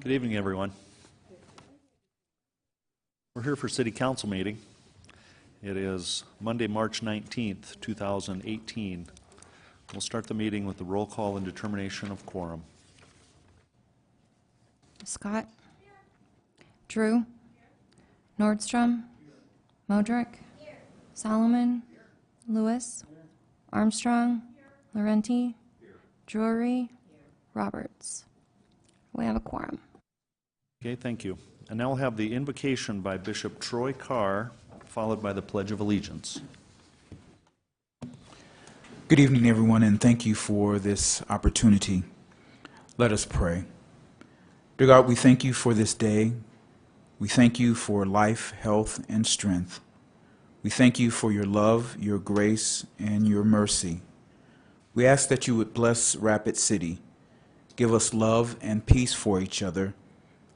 Good evening, everyone. We're here for City Council meeting. It is Monday, March 19th, 2018. We'll start the meeting with the roll call and determination of quorum. Scott? Drew? Nordstrom? Modrick? Solomon? Lewis? Armstrong? Laurenti? Drury? Roberts. We have a quorum. Okay, thank you. And now we'll have the invocation by Bishop Troy Carr, followed by the Pledge of Allegiance. Good evening, everyone, and thank you for this opportunity. Let us pray. Dear God, we thank you for this day. We thank you for life, health, and strength. We thank you for your love, your grace, and your mercy. We ask that you would bless Rapid City, give us love and peace for each other,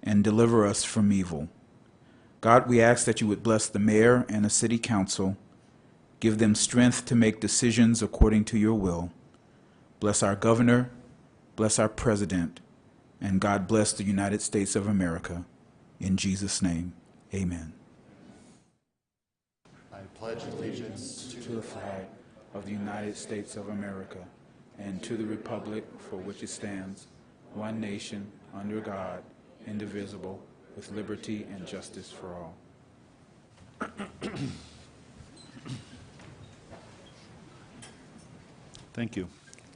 and deliver us from evil. God, we ask that you would bless the mayor and the city council, give them strength to make decisions according to your will. Bless our governor, bless our president, and God bless the United States of America. In Jesus' name, amen. I pledge allegiance To the flag of the United States of America and to the republic for which it stands, one nation, under God, indivisible, with liberty and justice for all. Thank you.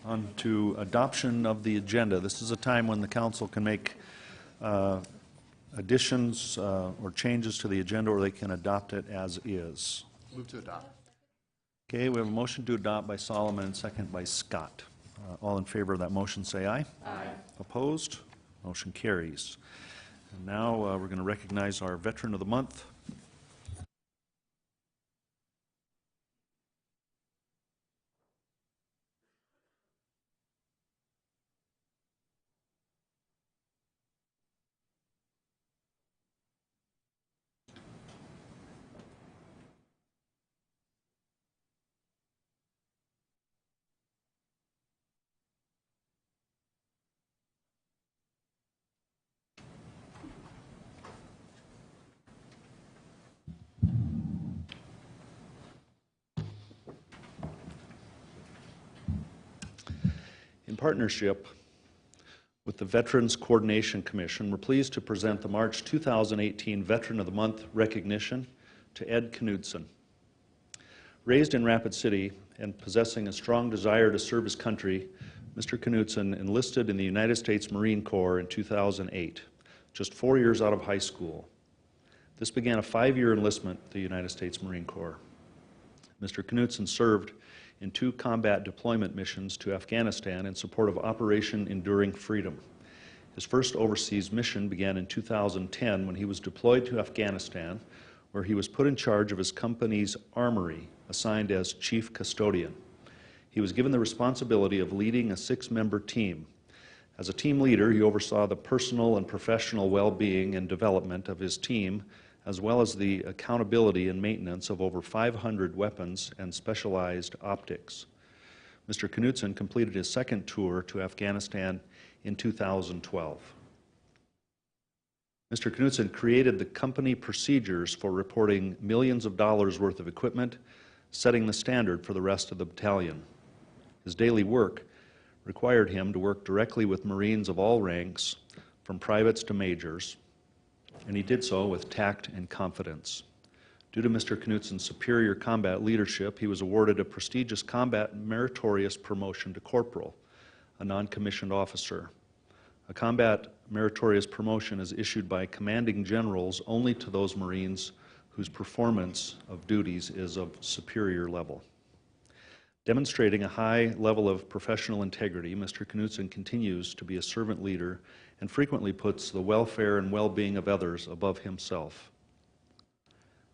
On to adoption of the agenda. This is a time when the council can make additions or changes to the agenda, or they can adopt it as is. Move to adopt. Okay, we have a motion to adopt by Solomon and second by Scott. All in favor of that motion say aye. Aye. Opposed? Motion carries. And now we're going to recognize our Veteran of the Month. In partnership with the Veterans Coordination Commission, we're pleased to present the March 2018 Veteran of the Month recognition to Ed Knudsen. Raised in Rapid City and possessing a strong desire to serve his country, Mr. Knudsen enlisted in the United States Marine Corps in 2008, just 4 years out of high school. This began a 5-year enlistment with the United States Marine Corps. Mr. Knudsen served in 2 combat deployment missions to Afghanistan in support of Operation Enduring Freedom. His first overseas mission began in 2010 when he was deployed to Afghanistan, where he was put in charge of his company's armory, assigned as chief custodian. He was given the responsibility of leading a 6-member team. As a team leader, he oversaw the personal and professional well-being and development of his team, as well as the accountability and maintenance of over 500 weapons and specialized optics. Mr. Knudsen completed his second tour to Afghanistan in 2012. Mr. Knudsen created the company procedures for reporting millions of dollars worth of equipment, setting the standard for the rest of the battalion. His daily work required him to work directly with Marines of all ranks, from privates to majors, and he did so with tact and confidence. Due to Mr. Knudsen's superior combat leadership, he was awarded a prestigious combat meritorious promotion to corporal, a non-commissioned officer. A combat meritorious promotion is issued by commanding generals only to those Marines whose performance of duties is of superior level. Demonstrating a high level of professional integrity, Mr. Knudsen continues to be a servant leader and frequently puts the welfare and well-being of others above himself.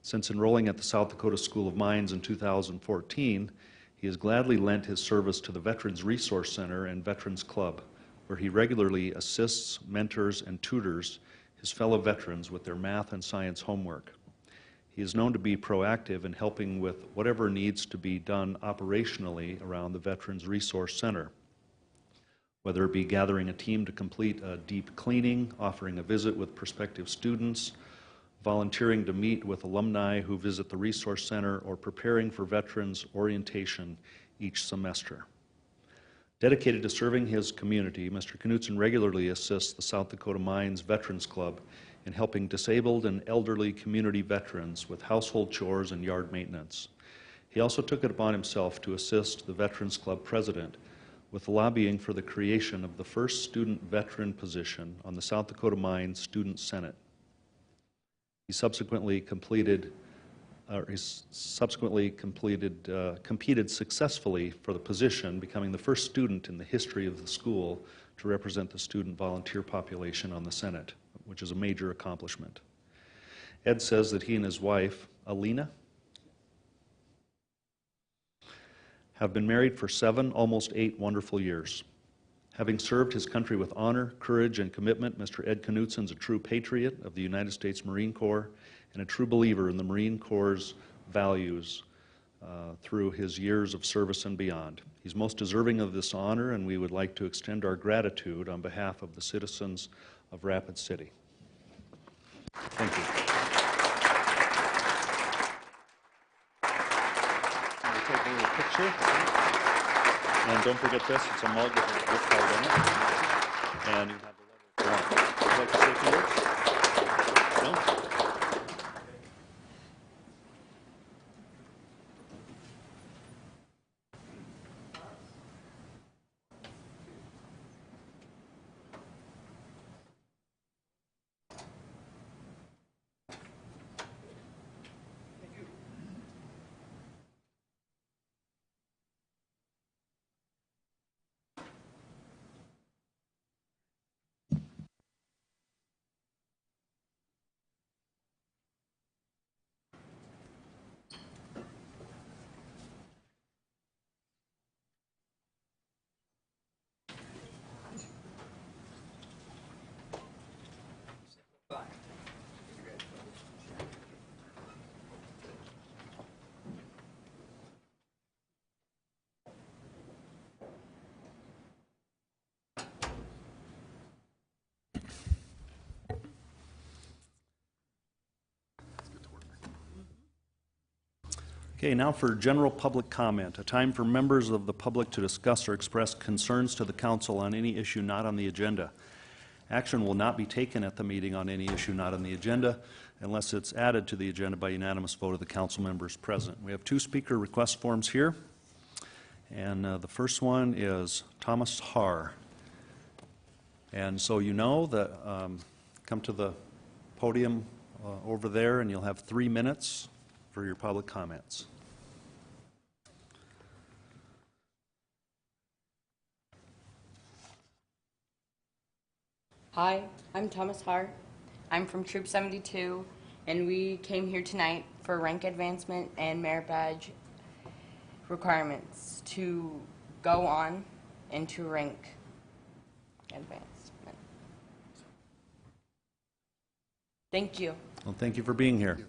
Since enrolling at the South Dakota School of Mines in 2014, he has gladly lent his service to the Veterans Resource Center and Veterans Club, where he regularly assists, mentors, and tutors his fellow veterans with their math and science homework. He is known to be proactive in helping with whatever needs to be done operationally around the Veterans Resource Center. whether it be gathering a team to complete a deep cleaning, offering a visit with prospective students, volunteering to meet with alumni who visit the Resource Center, or preparing for veterans orientation each semester. Dedicated to serving his community, Mr. Knutson regularly assists the South Dakota Mines Veterans Club in helping disabled and elderly community veterans with household chores and yard maintenance. He also took it upon himself to assist the Veterans Club president with lobbying for the creation of the first student veteran position on the South Dakota Mines Student Senate. He subsequently competed successfully for the position, becoming the first student in the history of the school to represent the student volunteer population on the Senate, which is a major accomplishment. Ed says that he and his wife, Alina, have been married for 7, almost 8 wonderful years. Having served his country with honor, courage, and commitment, Mr. Ed Knutson is a true patriot of the United States Marine Corps and a true believer in the Marine Corps' values through his years of service and beyond. He's most deserving of this honor, and we would like to extend our gratitude on behalf of the citizens of Rapid City. Thank you. We'll take a little picture. And don't forget this, it's a mug with a gift card in it. And you have the letter. Would you like to say a few words? No? Okay, now for general public comment, a time for members of the public to discuss or express concerns to the council on any issue not on the agenda. Action will not be taken at the meeting on any issue not on the agenda unless it's added to the agenda by unanimous vote of the council members present. We have 2 speaker request forms here, and the first one is Thomas Haar. And so you know that come to the podium over there, and you'll have 3 minutes for your public comments. Hi, I'm Thomas Hart. I'm from Troop 72, and we came here tonight for rank advancement and merit badge requirements to go on into rank advancement. Thank you. Well, thank you for being here.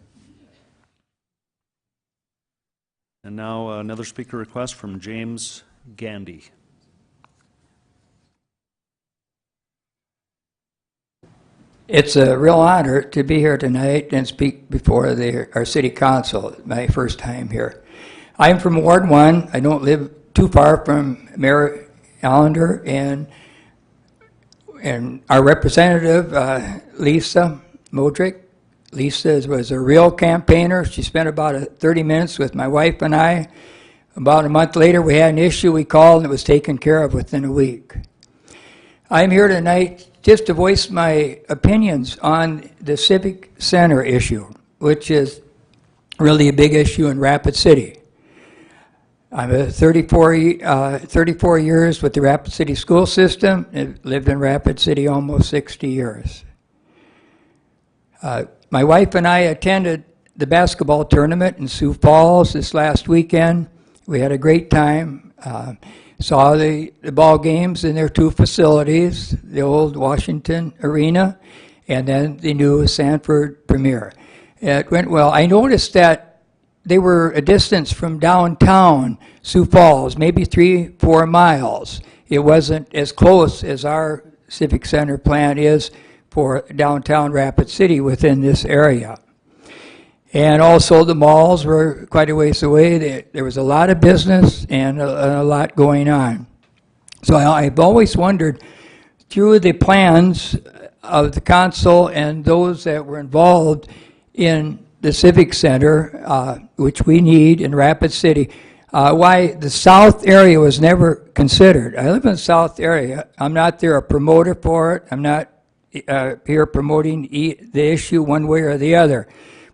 And now another speaker request from James Gandy. It's a real honor to be here tonight and speak before our city council, my first time here. I'm from Ward 1. I don't live too far from Mayor Allender, and our representative, Lisa Modrick. Lisa was a real campaigner. She spent about 30 minutes with my wife and I. About a month later, we had an issue. We called, and it was taken care of within a week. I'm here tonight just to voice my opinions on the Civic Center issue, which is really a big issue in Rapid City. I'm a 34 years with the Rapid City school system. I've lived in Rapid City almost 60 years. My wife and I attended the basketball tournament in Sioux Falls this last weekend. We had a great time. Saw the ball games in their 2 facilities, the old Washington Arena and then the new Sanford Premier. It went well. I noticed that they were a distance from downtown Sioux Falls, maybe 3-4 miles. it wasn't as close as our civic center plan is for downtown Rapid City within this area. And also the malls were quite a ways away. There was a lot of business and a lot going on. So I've always wondered, through the plans of the council and those that were involved in the Civic Center, which we need in Rapid City, why the south area was never considered. I live in the south area. I'm not there a promoter for it. I'm not here promoting the issue one way or the other.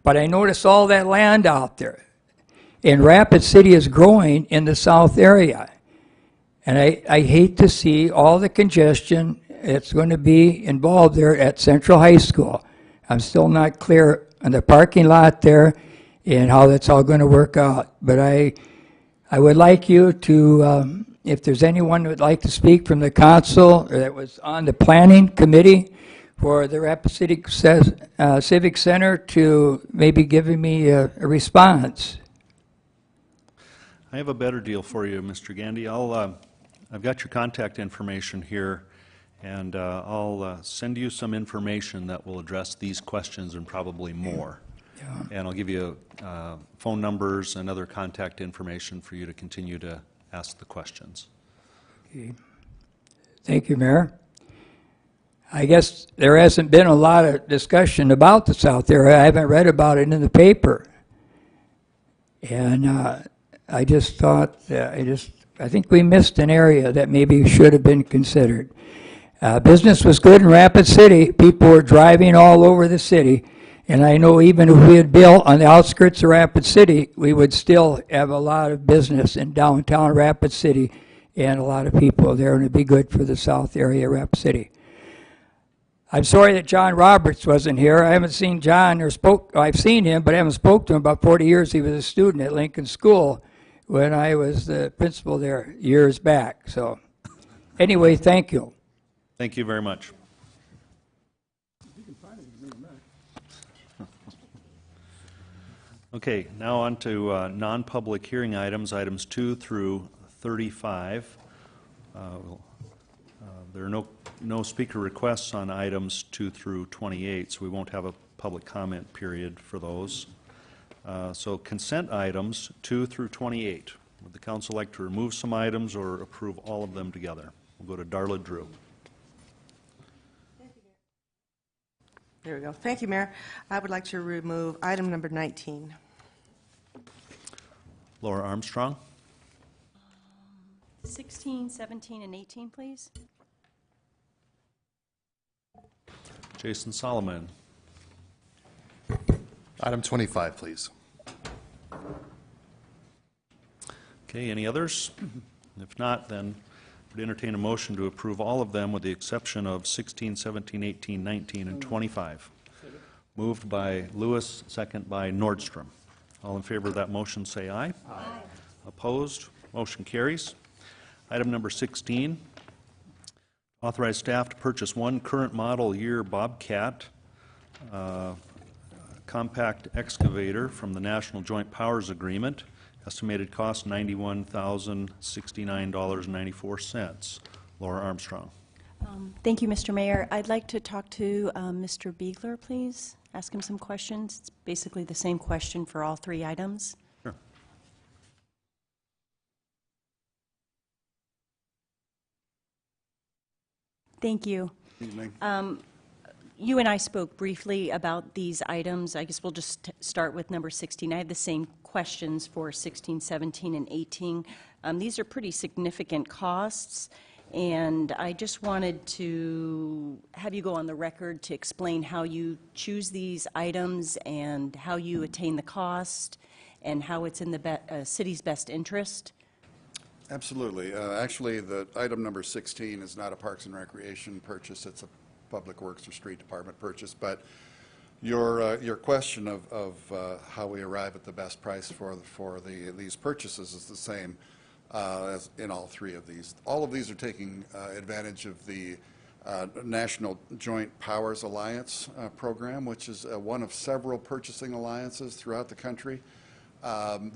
But I notice all that land out there. And Rapid City is growing in the south area. And I hate to see all the congestion that's going to be involved there at Central High School. I'm still not clear on the parking lot there and how that's all going to work out. But I would like you to, if there's anyone who would like to speak from the council or that was on the planning committee for the Rapid City Civic Center, to maybe giving me a response. I have a better deal for you, Mr. Gandy. I've got your contact information here, and I'll send you some information that will address these questions and probably more. Yeah. And I'll give you phone numbers and other contact information for you to continue to ask the questions. Okay. Thank you, Mayor. I guess there hasn't been a lot of discussion about the south area. I haven't read about it in the paper. And I just thought, I think we missed an area that maybe should have been considered. Business was good in Rapid City. People were driving all over the city. And I know even if we had built on the outskirts of Rapid City, we would still have a lot of business in downtown Rapid City and a lot of people there, and it'd be good for the south area of Rapid City. I'm sorry that John Roberts wasn't here. I haven't seen John I've seen him, but I haven't spoke to him about 40 years. He was a student at Lincoln School when I was the principal there years back. So anyway, thank you. Thank you very much. Okay, now on to non-public hearing items, items 2 through 35. There are no speaker requests on items 2 through 28, so we won't have a public comment period for those. So consent items 2 through 28. Would the council like to remove some items or approve all of them together? We'll go to Darla Drew. There we go. Thank you, Mayor. I would like to remove item number 19. Laura Armstrong. 16, 17, and 18, please. Jason Solomon. Item 25, please. Okay, any others? If not, then I would entertain a motion to approve all of them with the exception of 16, 17, 18, 19, and 25. Moved by Lewis, second by Nordstrom. All in favor of that motion say aye. Aye. Opposed? Motion carries. Item number 16, authorize staff to purchase one current model year Bobcat compact excavator from the National Joint Powers Agreement. Estimated cost $91,069.94. Laura Armstrong. Thank you, Mr. Mayor. I'd like to talk to Mr. Beegler, please. Ask him some questions. It's basically the same question for all three items. Sure. Thank you. You and I spoke briefly about these items. I guess we'll just start with number 16. I have the same questions for 16, 17, and 18. These are pretty significant costs, and I just wanted to have you go on the record to explain how you choose these items and how you attain the cost and how it's in the city's best interest. Absolutely. Actually, the item number 16 is not a Parks and Recreation purchase. It's a Public Works or Street Department purchase. But your question of how we arrive at the best price for these purchases is the same as in all three of these. All of these are taking advantage of the National Joint Powers Alliance program, which is one of several purchasing alliances throughout the country.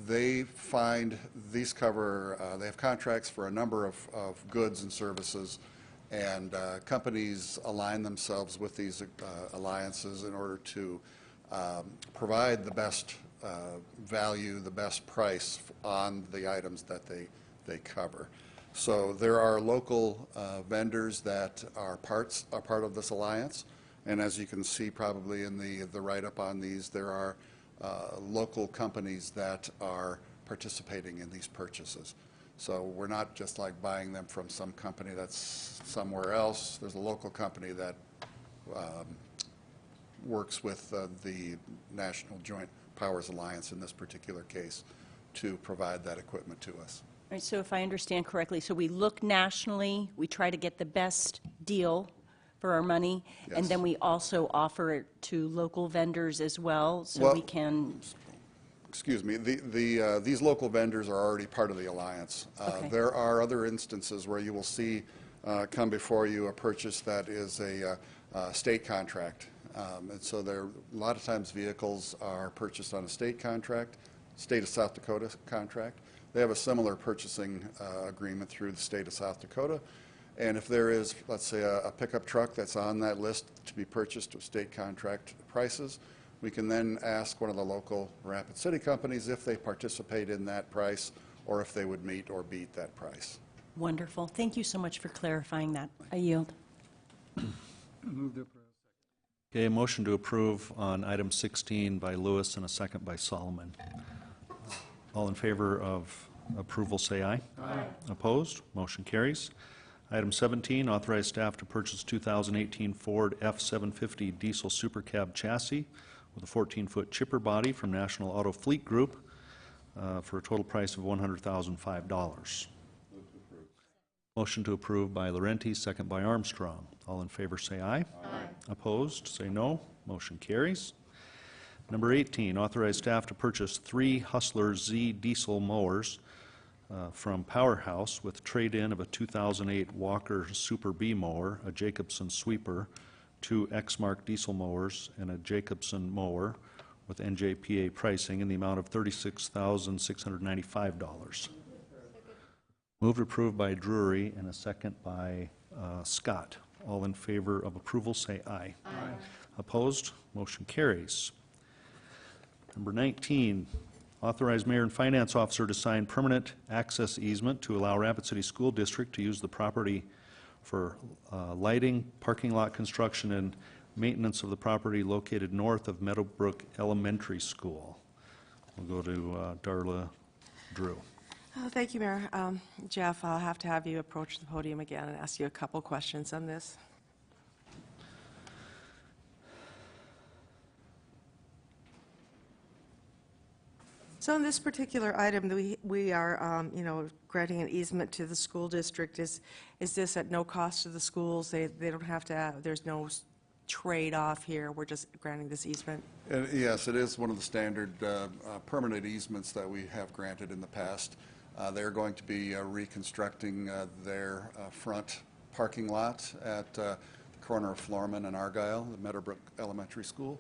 They find these cover, they have contracts for a number of goods and services, and companies align themselves with these alliances in order to provide the best value, the best price on the items that they cover. So there are local vendors that are part of this alliance, and as you can see probably in the write-up on these, there are local companies that are participating in these purchases. So we're not just like buying them from some company that's somewhere else. There's a local company that works with the National Joint Powers Alliance in this particular case to provide that equipment to us. All right, so if I understand correctly, so we look nationally, we try to get the best deal for our money, and Yes. then we also offer it to local vendors as well, so Well- we can, Excuse me, these local vendors are already part of the alliance. Okay. There are other instances where you will see come before you a purchase that is a state contract. And so there, a lot of times vehicles are purchased on a state contract, state of South Dakota contract. They have a similar purchasing agreement through the state of South Dakota. And if there is, let's say, a pickup truck that's on that list to be purchased with state contract prices, we can then ask one of the local Rapid City companies if they participate in that price or if they would meet or beat that price. wonderful. Thank you so much for clarifying that. I yield. Okay, a motion to approve on item 16 by Lewis and a second by Solomon. All in favor of approval, say aye. Aye. Opposed? Motion carries. Item 17, authorize staff to purchase 2018 Ford F-750 diesel super cab chassis with a 14-foot chipper body from National Auto Fleet Group for a total price of $100,005. Motion to approve by Laurenti, second by Armstrong. All in favor say aye. Aye. Opposed, say no. Motion carries. Number 18, authorize staff to purchase 3 Hustler Z diesel mowers from Powerhouse with trade-in of a 2008 Walker Super B mower, a Jacobson sweeper, 2 Exmark diesel mowers, and a Jacobson mower with NJPA pricing in the amount of $36,695. Moved approved by Drury and a second by Scott. All in favor of approval say aye. Aye. Opposed? Motion carries. Number 19, authorize mayor and finance officer to sign permanent access easement to allow Rapid City School District to use the property for lighting, parking lot construction, and maintenance of the property located north of Meadowbrook Elementary School. We'll go to Darla Drew. Oh, thank you, Mayor. Jeff, I'll have to have you approach the podium again and ask you a couple questions on this. So in this particular item, we are, granting an easement to the school district. Is this at no cost to the schools? They don't have to, there's no trade-off here? We're just granting this easement? Yes, it is one of the standard permanent easements that we have granted in the past. They're going to be reconstructing their front parking lot at the corner of Florman and Argyle, the Meadowbrook Elementary School.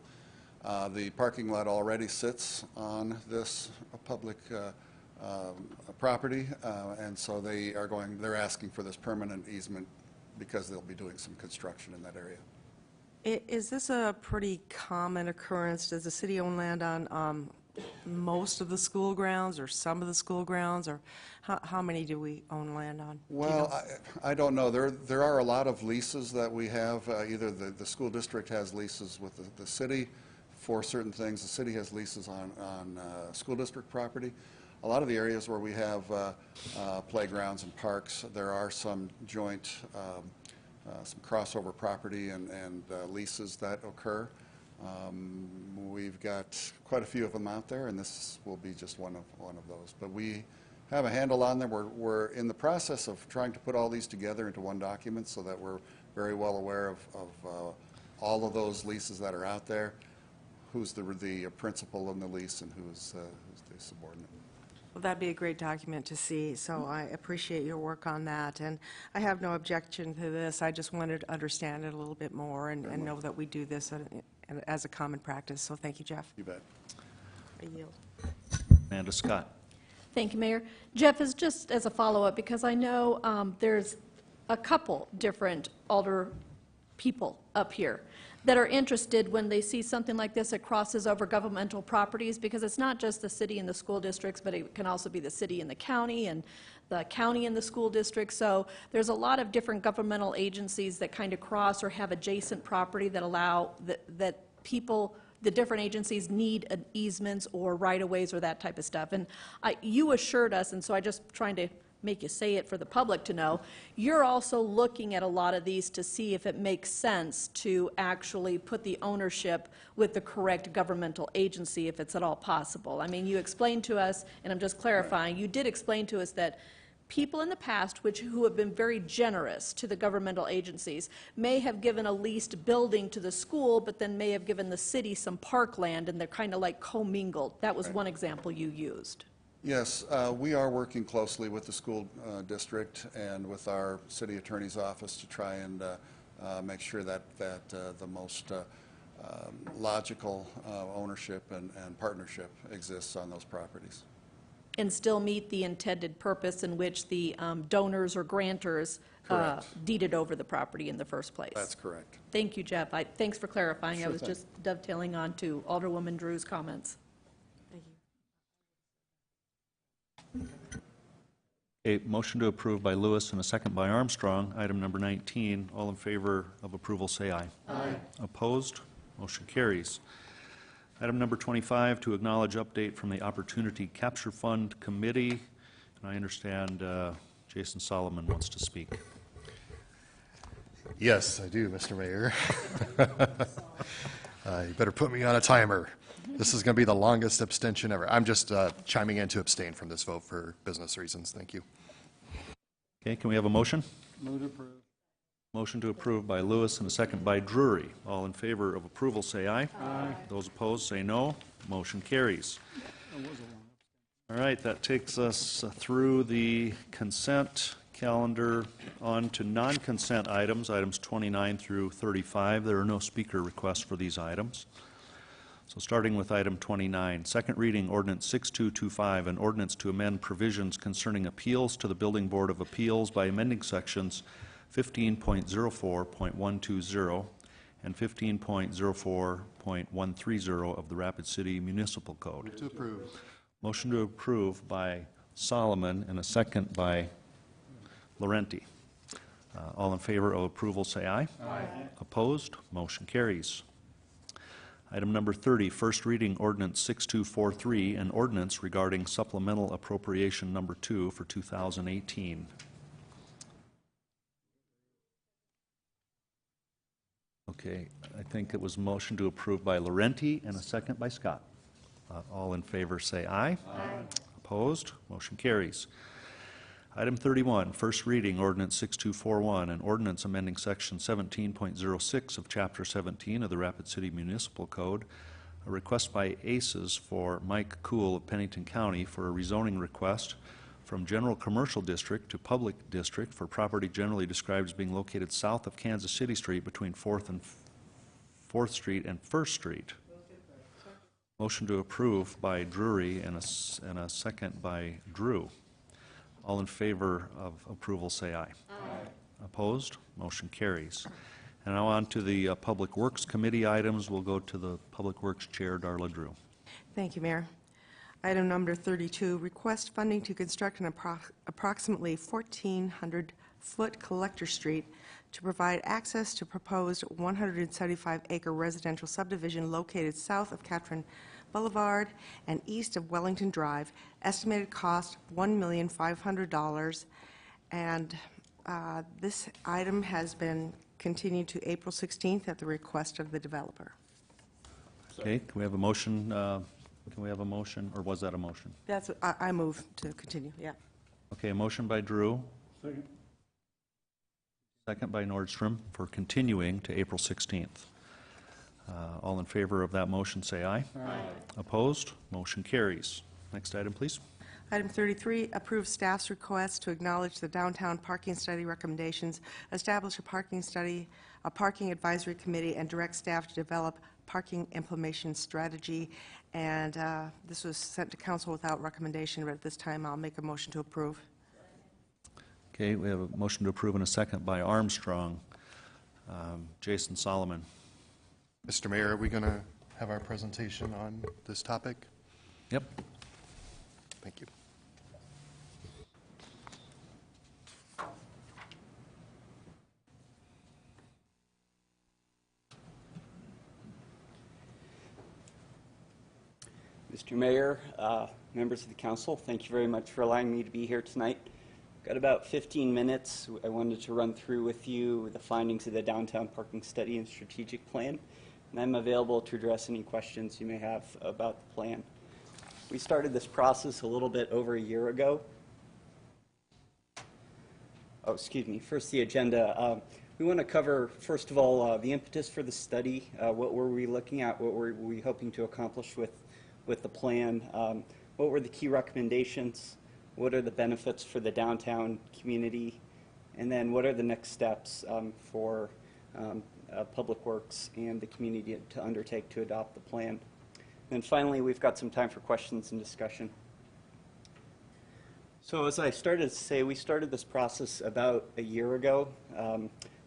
The parking lot already sits on this public property, and so they're asking for this permanent easement because they'll be doing some construction in that area. Is this a pretty common occurrence? Does the city own land on most of the school grounds or some of the school grounds, or how many do we own land on? Well, I don't know. There are a lot of leases that we have. Either the school district has leases with the city for certain things. The city has leases on school district property. A lot of the areas where we have playgrounds and parks, there are some joint, some crossover property and leases that occur. We've got quite a few of them out there, and this will be just one of those. But we have a handle on them. We're in the process of trying to put all these together into one document so that we're very well aware of all of those leases that are out there, who's the principal in the lease and who's the subordinate. Well, that'd be a great document to see, so I appreciate your work on that. And I have no objection to this. I just wanted to understand it a little bit more and know that we do this as a common practice. So thank you, Jeff. You bet. I yield. Amanda Scott. Thank you, Mayor. Jeff, is just as a follow-up, because I know there's a couple different alder people up here that are interested when they see something like this that crosses over governmental properties, because it's not just the city and the school districts, but it can also be the city and the county and the school district. So there's a lot of different governmental agencies that kind of cross or have adjacent property that allow that people, the different agencies need easements or right-of-ways or that type of stuff. And you assured us, and so I just trying to make you say it for the public to know, you're also looking at a lot of these to see if it makes sense to actually put the ownership with the correct governmental agency, if it's at all possible. I mean, you explained to us, and I'm just clarifying, you did explain to us that people in the past who have been very generous to the governmental agencies may have given a leased building to the school, but then may have given the city some parkland, and they're kind of like commingled. That was one example you used. Yes, we are working closely with the school district and with our city attorney's office to try and make sure that the most logical ownership and partnership exists on those properties. And still meet the intended purpose in which the donors or grantors deeded over the property in the first place. That's correct. Thank you, Jeff. Thanks for clarifying. Sure I was thing. just dovetailing on to Alderwoman Drew's comments. Thank you. A motion to approve by Lewis and a second by Armstrong. Item number 19. All in favor of approval, say aye. Aye. Opposed? Motion carries. Item number 25, to acknowledge update from the Opportunity Capture Fund Committee. And I understand Jason Solomon wants to speak. Yes, I do, Mr. Mayor. You better put me on a timer. This is going to be the longest abstention ever. I'm just chiming in to abstain from this vote for business reasons. Thank you. Okay, can we have a motion? Move to approve. Motion to approve by Lewis and a second by Drury. All in favor of approval, say aye. Aye. Those opposed, say no. Motion carries. All right, that takes us through the consent calendar on to non-consent items, items 29 through 35. There are no speaker requests for these items. So starting with item 29, second reading ordinance 6225, an ordinance to amend provisions concerning appeals to the Building Board of Appeals by amending sections 15.04.120 and 15.04.130 of the Rapid City Municipal Code. Move to approve. Motion to approve by Solomon and a second by Laurenti. All in favor of approval, say aye. Aye. Opposed? Motion carries. Item number 30, first reading ordinance 6243, an ordinance regarding supplemental appropriation number 2 for 2018. Okay, I think it was motion to approve by Laurenti and a second by Scott. All in favor say aye. Aye. Opposed? Motion carries. Item 31, first reading ordinance 6241, an ordinance amending section 17.06 of chapter 17 of the Rapid City Municipal Code. A request by ACES for Mike Cool of Pennington County for a rezoning request from general commercial district to public district for property generally described as being located south of Kansas City Street between 4th Street and 1st Street. Motion to approve by Drury and a second by Drew. All in favor of approval say aye. Aye. Opposed? Motion carries. And now on to the Public Works Committee items. We'll go to the Public Works Chair, Darla Drew. Thank you, Mayor. Item number 32, request funding to construct an approximately 1,400-foot collector street to provide access to proposed 175-acre residential subdivision located south of Catron Boulevard and east of Wellington Drive. Estimated cost $1,500,000, and this item has been continued to April 16th at the request of the developer. Okay, can we have a motion? Can we have a motion, or was that a motion? That's I move to continue. Yeah. Okay, a motion by Drew. Second. Second by Nordstrom for continuing to April 16th. All in favor of that motion say aye. Aye. Opposed? Motion carries. Next item, please. Item 33, approve staff's request to acknowledge the downtown parking study recommendations, establish a parking advisory committee, and direct staff to develop parking implementation strategy, and this was sent to council without recommendation, but at this time, I'll make a motion to approve. Okay, we have a motion to approve and a second by Armstrong. Jason Solomon. Mr. Mayor, are we going to have our presentation on this topic? Yep. Thank you. Mr. Mayor, members of the council, thank you very much for allowing me to be here tonight. Got about 15 minutes. I wanted to run through with you the findings of the downtown parking study and strategic plan, and I'm available to address any questions you may have about the plan. We started this process a little bit over a year ago. Oh, excuse me. First, the agenda. We want to cover, first of all, the impetus for the study. What were we looking at? What were we hoping to accomplish with the plan? What were the key recommendations? What are the benefits for the downtown community? And then what are the next steps for Public Works and the community to undertake to adopt the plan? And finally, we've got some time for questions and discussion. So as I started to say, we started this process about a year ago.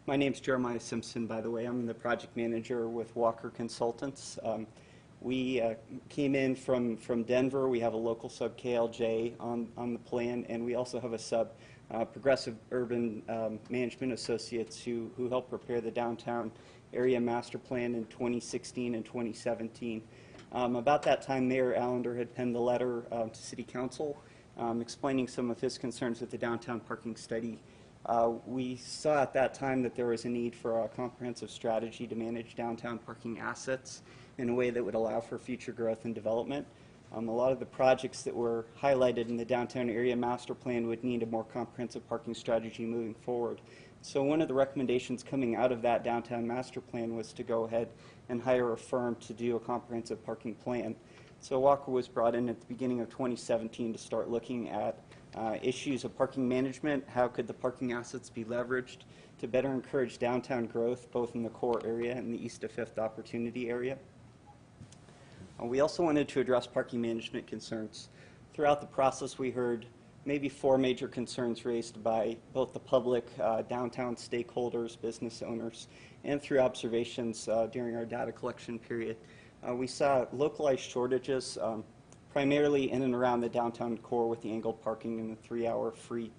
My name's Jeremiah Simpson, by the way. I'm the project manager with Walker Consultants. We came in from Denver. We have a local sub, KLJ, on the plan, and we also have a sub, Progressive Urban Management Associates, who helped prepare the downtown area master plan in 2016 and 2017. About that time, Mayor Allender had penned a letter to City Council explaining some of his concerns with the downtown parking study. We saw at that time that there was a need for a comprehensive strategy to manage downtown parking assets in a way that would allow for future growth and development. A lot of the projects that were highlighted in the downtown area master plan would need a more comprehensive parking strategy moving forward. So one of the recommendations coming out of that downtown master plan was to go ahead and hire a firm to do a comprehensive parking plan. So Walker was brought in at the beginning of 2017 to start looking at issues of parking management. How could the parking assets be leveraged to better encourage downtown growth, both in the core area and the east of 5th opportunity area? We also wanted to address parking management concerns. Throughout the process, we heard maybe 4 major concerns raised by both the public, downtown stakeholders, business owners, and through observations during our data collection period. We saw localized shortages, primarily in and around the downtown core with the angled parking and the 3-hour free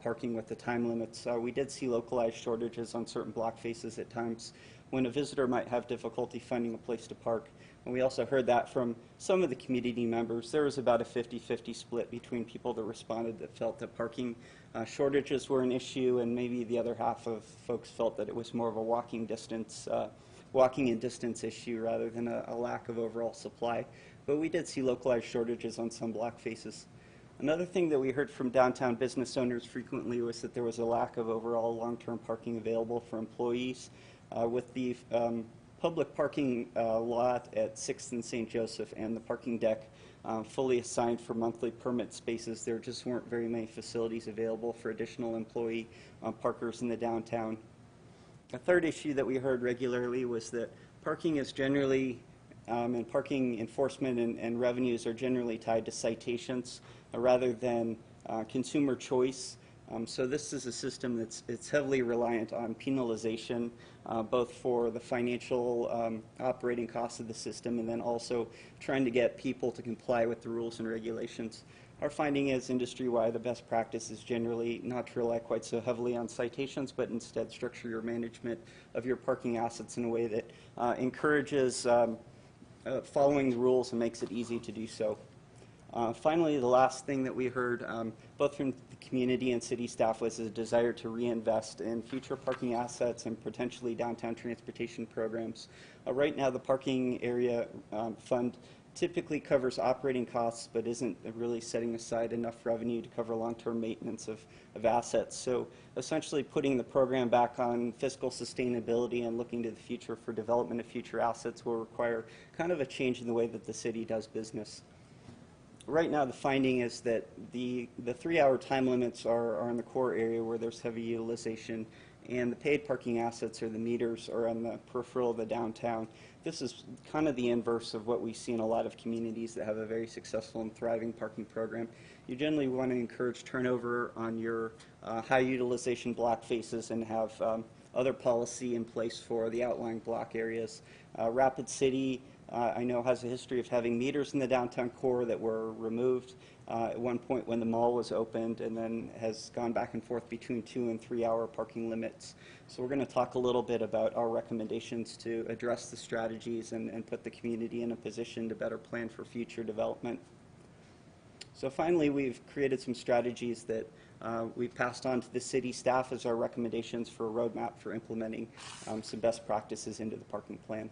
parking with the time limits. We did see localized shortages on certain block faces at times when a visitor might have difficulty finding a place to park. And we also heard that from some of the community members. There was about a 50-50 split between people that responded that felt that parking shortages were an issue, and maybe the other half of folks felt that it was more of a walking and distance issue rather than a lack of overall supply. But we did see localized shortages on some block faces. Another thing that we heard from downtown business owners frequently was that there was a lack of overall long-term parking available for employees. With the public parking lot at 6th and St. Joseph and the parking deck fully assigned for monthly permit spaces, there just weren't very many facilities available for additional employee parkers in the downtown. A third issue that we heard regularly was that parking is generally, and parking enforcement and revenues are generally tied to citations rather than consumer choice. So this is a system it's heavily reliant on penalization, both for the financial operating costs of the system and then also trying to get people to comply with the rules and regulations. Our finding is industry-wide the best practice is generally not to rely quite so heavily on citations, but instead structure your management of your parking assets in a way that encourages following the rules and makes it easy to do so. Finally, the last thing that we heard, both from the community and city staff, was a desire to reinvest in future parking assets and potentially downtown transportation programs. Right now, the parking area fund typically covers operating costs, but isn't really setting aside enough revenue to cover long-term maintenance of assets. So essentially putting the program back on fiscal sustainability and looking to the future for development of future assets will require kind of a change in the way that the city does business. Right now, the finding is that the 3-hour time limits are in the core area where there's heavy utilization, and the paid parking assets or the meters are on the peripheral of the downtown. This is kind of the inverse of what we see in a lot of communities that have a very successful and thriving parking program. You generally want to encourage turnover on your high utilization block faces and have other policy in place for the outlying block areas. Rapid City, I know, has a history of having meters in the downtown core that were removed at one point when the mall was opened, and then has gone back and forth between 2 and 3 hour parking limits. So we're going to talk a little bit about our recommendations to address the strategies and put the community in a position to better plan for future development. So finally, we've created some strategies that we've passed on to the city staff as our recommendations for a roadmap for implementing some best practices into the parking plan.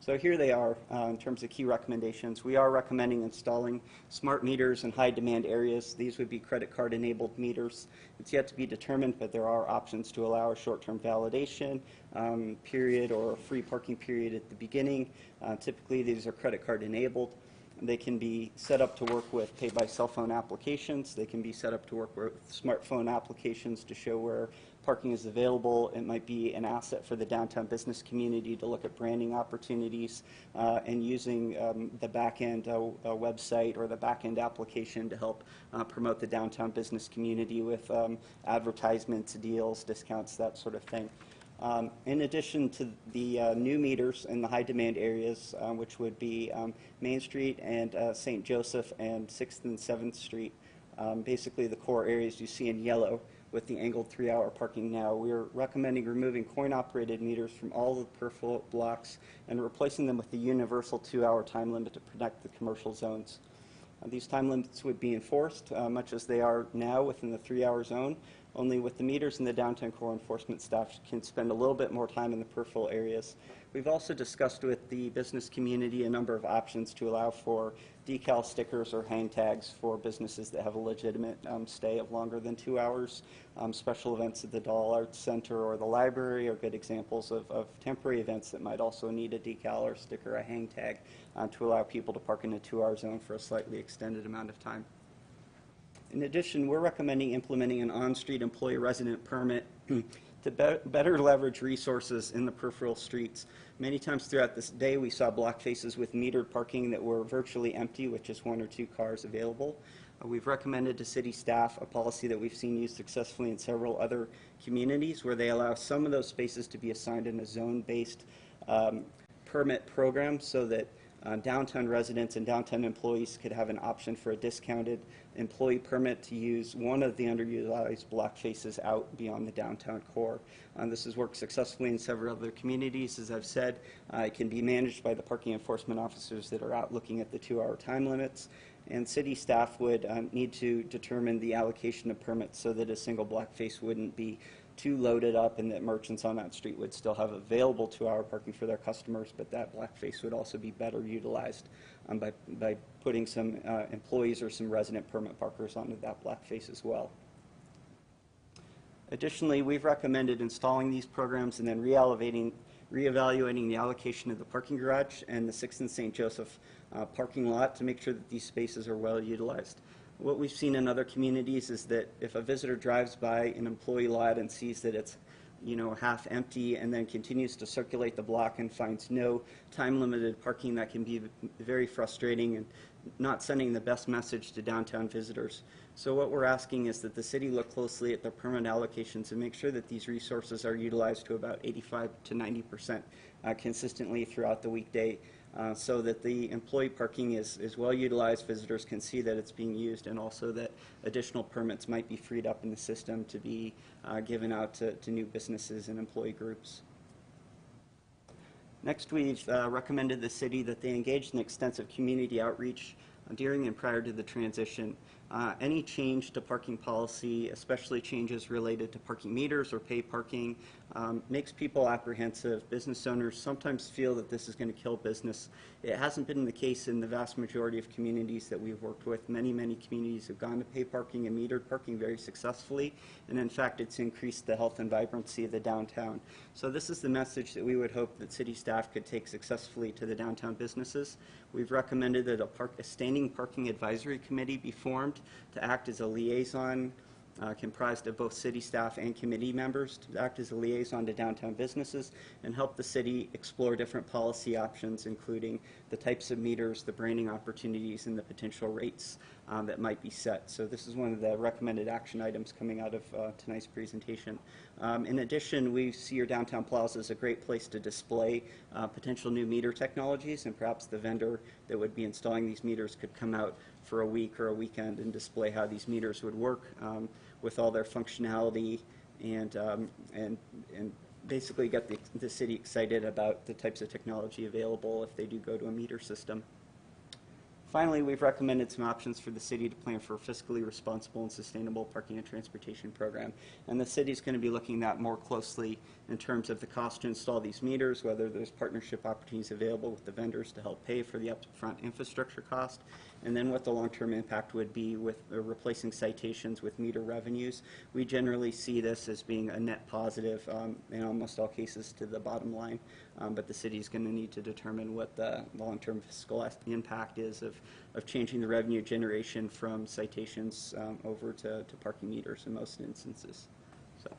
So here they are in terms of key recommendations. We are recommending installing smart meters in high demand areas. These would be credit card enabled meters. It's yet to be determined, but there are options to allow a short-term validation period or a free parking period at the beginning. Typically these are credit card enabled. They can be set up to work with pay by cell phone applications. They can be set up to work with smartphone applications to show where parking is available. It might be an asset for the downtown business community to look at branding opportunities and using the back-end website or the back-end application to help promote the downtown business community with advertisements, deals, discounts, that sort of thing. In addition to the new meters in the high demand areas, which would be Main Street and St. Joseph and 6th and 7th Street, basically the core areas you see in yellow with the angled 3 hour parking now, we're recommending removing coin operated meters from all the peripheral blocks and replacing them with the universal 2 hour time limit to protect the commercial zones. These time limits would be enforced much as they are now within the 3 hour zone. Only with the meters in the downtown core, enforcement staff can spend a little bit more time in the peripheral areas. We've also discussed with the business community a number of options to allow for decal stickers or hang tags for businesses that have a legitimate stay of longer than 2 hours. Special events at the Doll Arts Center or the library are good examples of temporary events that might also need a decal or sticker, a hang tag, to allow people to park in a 2 hour zone for a slightly extended amount of time. In addition, we're recommending implementing an on-street employee resident permit to better leverage resources in the peripheral streets. Many times throughout this day, we saw block faces with metered parking that were virtually empty with just 1 or 2 cars available. We've recommended to city staff a policy that we've seen used successfully in several other communities where they allow some of those spaces to be assigned in a zone-based permit program so that downtown residents and downtown employees could have an option for a discounted employee permit to use one of the underutilized block faces out beyond the downtown core. This has worked successfully in several other communities. As I've said, it can be managed by the parking enforcement officers that are out looking at the 2 hour time limits. And city staff would need to determine the allocation of permits so that a single block face wouldn't be too loaded up and that merchants on that street would still have available 2 hour parking for their customers, but that black face would also be better utilized by putting some employees or some resident permit parkers onto that black face as well. Additionally, we've recommended installing these programs and then reevaluating the allocation of the parking garage and the 6th and St. Joseph parking lot to make sure that these spaces are well utilized. What we've seen in other communities is that if a visitor drives by an employee lot and sees that it's half empty and then continues to circulate the block and finds no time-limited parking, that can be very frustrating and not sending the best message to downtown visitors. So what we're asking is that the city look closely at their permit allocations and make sure that these resources are utilized to about 85 to 90% consistently throughout the weekday. So that the employee parking is well utilized, visitors can see that it's being used, and also that additional permits might be freed up in the system to be given out to new businesses and employee groups. Next, we've recommended the city that they engage in extensive community outreach during and prior to the transition. Any change to parking policy, especially changes related to parking meters or pay parking, makes people apprehensive. Business owners sometimes feel that this is going to kill business. It hasn't been the case in the vast majority of communities that we've worked with. Many communities have gone to pay parking and metered parking very successfully, and in fact it's increased the health and vibrancy of the downtown. So this is the message that we would hope that city staff could take successfully to the downtown businesses. We've recommended that a standing parking advisory committee be formed to act as a liaison comprised of both city staff and committee members to act as a liaison to downtown businesses and help the city explore different policy options, including the types of meters, the branding opportunities, and the potential rates that might be set. So this is one of the recommended action items coming out of tonight's presentation. In addition, we see your downtown plaza as a great place to display potential new meter technologies, and perhaps the vendor that would be installing these meters could come out for a week or a weekend and display how these meters would work with all their functionality and basically get the city excited about the types of technology available if they do go to a meter system. Finally, we've recommended some options for the city to plan for a fiscally responsible and sustainable parking and transportation program. And the city's going to be looking at that more closely in terms of the cost to install these meters, whether there's partnership opportunities available with the vendors to help pay for the upfront infrastructure cost, and then what the long-term impact would be with replacing citations with meter revenues. We generally see this as being a net positive in almost all cases to the bottom line, but the city's going to need to determine what the long-term fiscal impact is of changing the revenue generation from citations over to parking meters in most instances. So,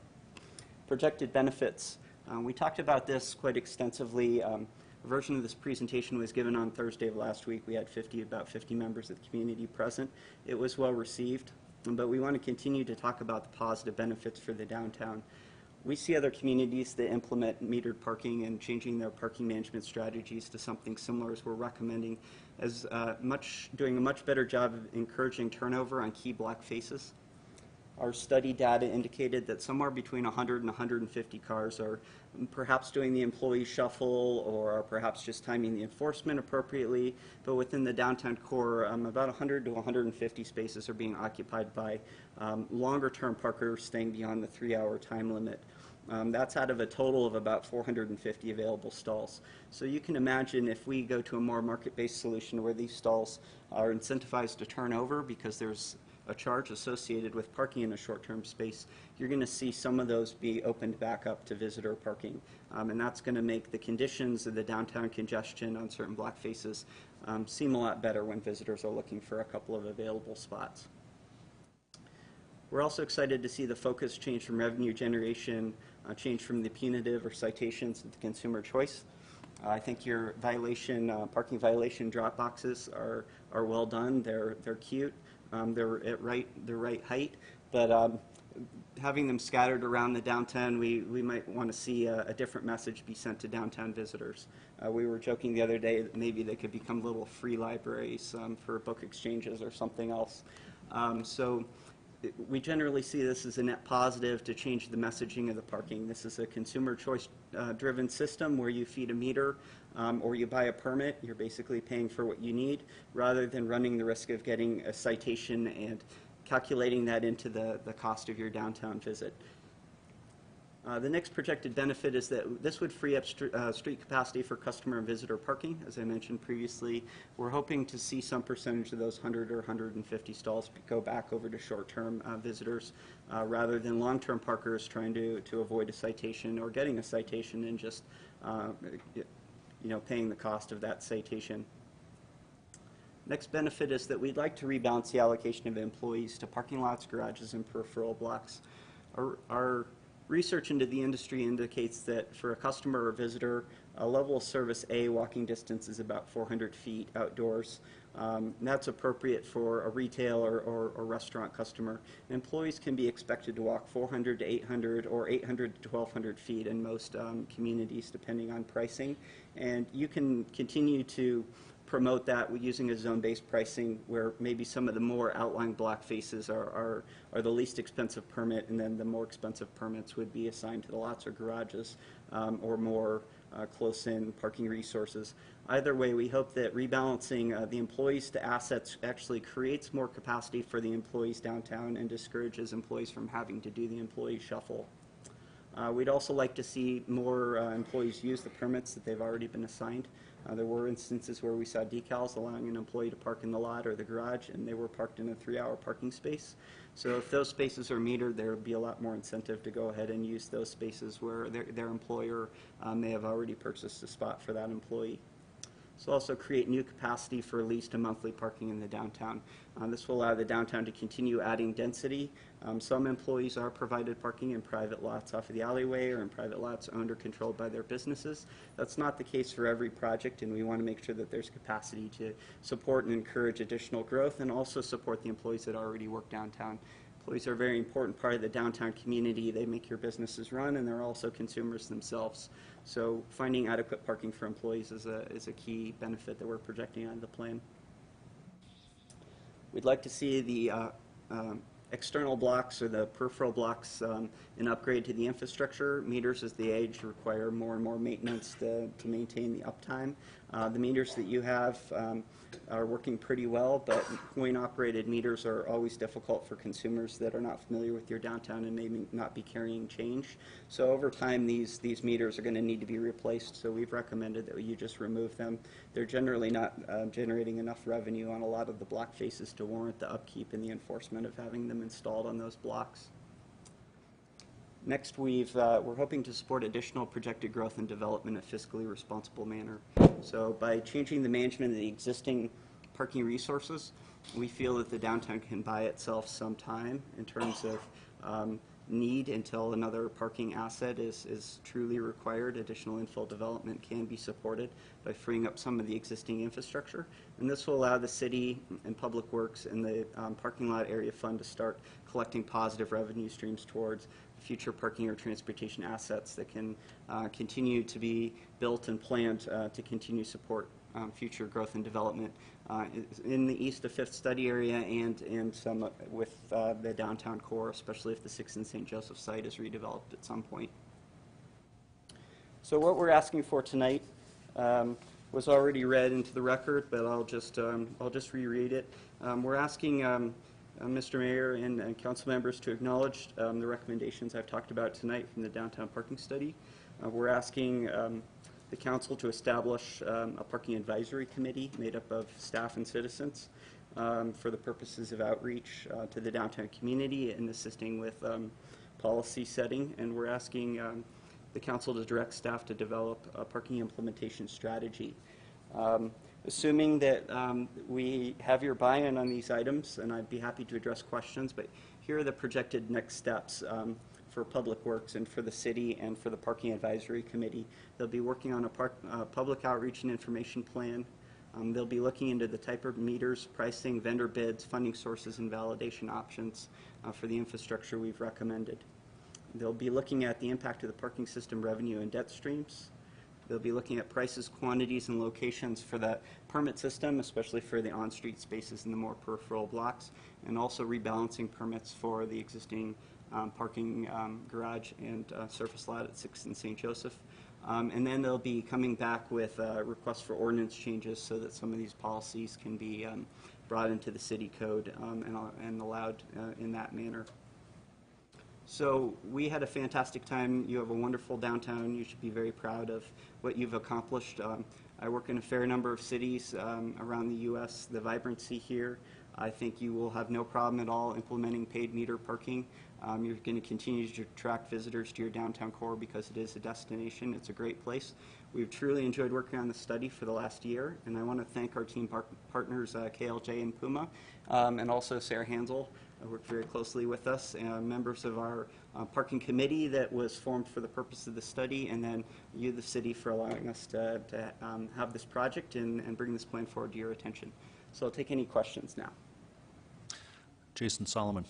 projected benefits. We talked about this quite extensively. A version of this presentation was given on Thursday of last week. We had about 50 members of the community present. It was well received, but we want to continue to talk about the positive benefits for the downtown. We see other communities that implement metered parking and changing their parking management strategies to something similar as we're recommending, as doing a much better job of encouraging turnover on key block faces. Our study data indicated that somewhere between 100 and 150 cars are perhaps doing the employee shuffle or are perhaps just timing the enforcement appropriately, but within the downtown core, about 100 to 150 spaces are being occupied by longer-term parkers staying beyond the 3-hour time limit. That's out of a total of about 450 available stalls. So you can imagine if we go to a more market-based solution where these stalls are incentivized to turn over because there's a charge associated with parking in a short-term space, you're going to see some of those be opened back up to visitor parking. And that's going to make the conditions of the downtown congestion on certain block faces seem a lot better when visitors are looking for a couple of available spots. We're also excited to see the focus change from revenue generation, change from the punitive or citations to the consumer choice. I think your parking violation drop boxes are well done. They're cute. They're at the right height, but having them scattered around the downtown, we might want to see a different message be sent to downtown visitors. We were joking the other day that maybe they could become little free libraries for book exchanges or something else. We generally see this as a net positive to change the messaging of the parking. This is a consumer choice driven system where you feed a meter or you buy a permit. You're basically paying for what you need rather than running the risk of getting a citation and calculating that into the cost of your downtown visit. The next projected benefit is that this would free up street capacity for customer and visitor parking. As I mentioned previously, we're hoping to see some percentage of those 100 or 150 stalls go back over to short-term visitors rather than long-term parkers trying to avoid a citation or getting a citation and just paying the cost of that citation. Next benefit is that we'd like to rebalance the allocation of employees to parking lots, garages, and peripheral blocks. Our research into the industry indicates that for a customer or visitor, a level of service A walking distance is about 400 feet outdoors. That's appropriate for a retail or restaurant customer. Employees can be expected to walk 400 to 800 or 800 to 1,200 feet in most communities, depending on pricing. And you can continue to promote that using a zone-based pricing where maybe some of the more outlying block faces are the least expensive permit, and then the more expensive permits would be assigned to the lots or garages or more close-in parking resources. Either way, we hope that rebalancing the employees to assets actually creates more capacity for the employees downtown and discourages employees from having to do the employee shuffle. We'd also like to see more employees use the permits that they've already been assigned. There were instances where we saw decals allowing an employee to park in the lot or the garage, and they were parked in a 3-hour parking space. So if those spaces are metered, there would be a lot more incentive to go ahead and use those spaces where their employer may have already purchased a spot for that employee. This will also create new capacity for leased and monthly parking in the downtown. This will allow the downtown to continue adding density. Some employees are provided parking in private lots off of the alleyway or in private lots owned or controlled by their businesses. That's not the case for every project, and we want to make sure that there's capacity to support and encourage additional growth and also support the employees that already work downtown. Employees are a very important part of the downtown community. They make your businesses run, and they're also consumers themselves. So finding adequate parking for employees is a key benefit that we're projecting out of the plan. We'd like to see the external blocks or the peripheral blocks an upgrade to the infrastructure. Meters, as they age, require more and more maintenance to maintain the uptime. The meters that you have are working pretty well, but coin-operated meters are always difficult for consumers that are not familiar with your downtown and may not be carrying change. So over time, these meters are going to need to be replaced, so we've recommended that you just remove them. They're generally not generating enough revenue on a lot of the block faces to warrant the upkeep and the enforcement of having them installed on those blocks. Next, we're hoping to support additional projected growth and development in a fiscally responsible manner. So by changing the management of the existing parking resources, we feel that the downtown can buy itself some time in terms of need until another parking asset is truly required. Additional infill development can be supported by freeing up some of the existing infrastructure. And this will allow the city and Public Works and the parking lot area fund to start collecting positive revenue streams towards future parking or transportation assets that can continue to be built and planned to continue support future growth and development in the east of Fifth Study area and some with the downtown core, especially if the 6th and St. Joseph site is redeveloped at some point. So what we're asking for tonight was already read into the record, but I'll just reread it. We're asking Mr. Mayor and council members to acknowledge the recommendations I've talked about tonight from the downtown parking study. We're asking the council to establish a parking advisory committee made up of staff and citizens for the purposes of outreach to the downtown community and assisting with policy setting. And we're asking the council to direct staff to develop a parking implementation strategy. Assuming that we have your buy-in on these items, and I'd be happy to address questions, but here are the projected next steps for Public Works and for the city and for the Parking Advisory Committee. They'll be working on a public outreach and information plan. They'll be looking into the type of meters, pricing, vendor bids, funding sources, and validation options for the infrastructure we've recommended. They'll be looking at the impact of the parking system revenue and debt streams. They'll be looking at prices, quantities, and locations for the permit system, especially for the on-street spaces in the more peripheral blocks, and also rebalancing permits for the existing parking garage and surface lot at 6th and St. Joseph. And then they'll be coming back with requests for ordinance changes so that some of these policies can be brought into the city code and allowed in that manner. So we had a fantastic time. You have a wonderful downtown. You should be very proud of what you've accomplished. I work in a fair number of cities around the U.S. The vibrancy here, I think you will have no problem at all implementing paid meter parking. You're going to continue to attract visitors to your downtown core because it is a destination. It's a great place. We've truly enjoyed working on the study for the last year, and I want to thank our team partners, KLJ and Puma, and also Sarah Hansel, who worked very closely with us, and members of our parking committee that was formed for the purpose of the study, and then you, the city, for allowing us to have this project and bring this plan forward to your attention. So I'll take any questions now. Jason Solomon.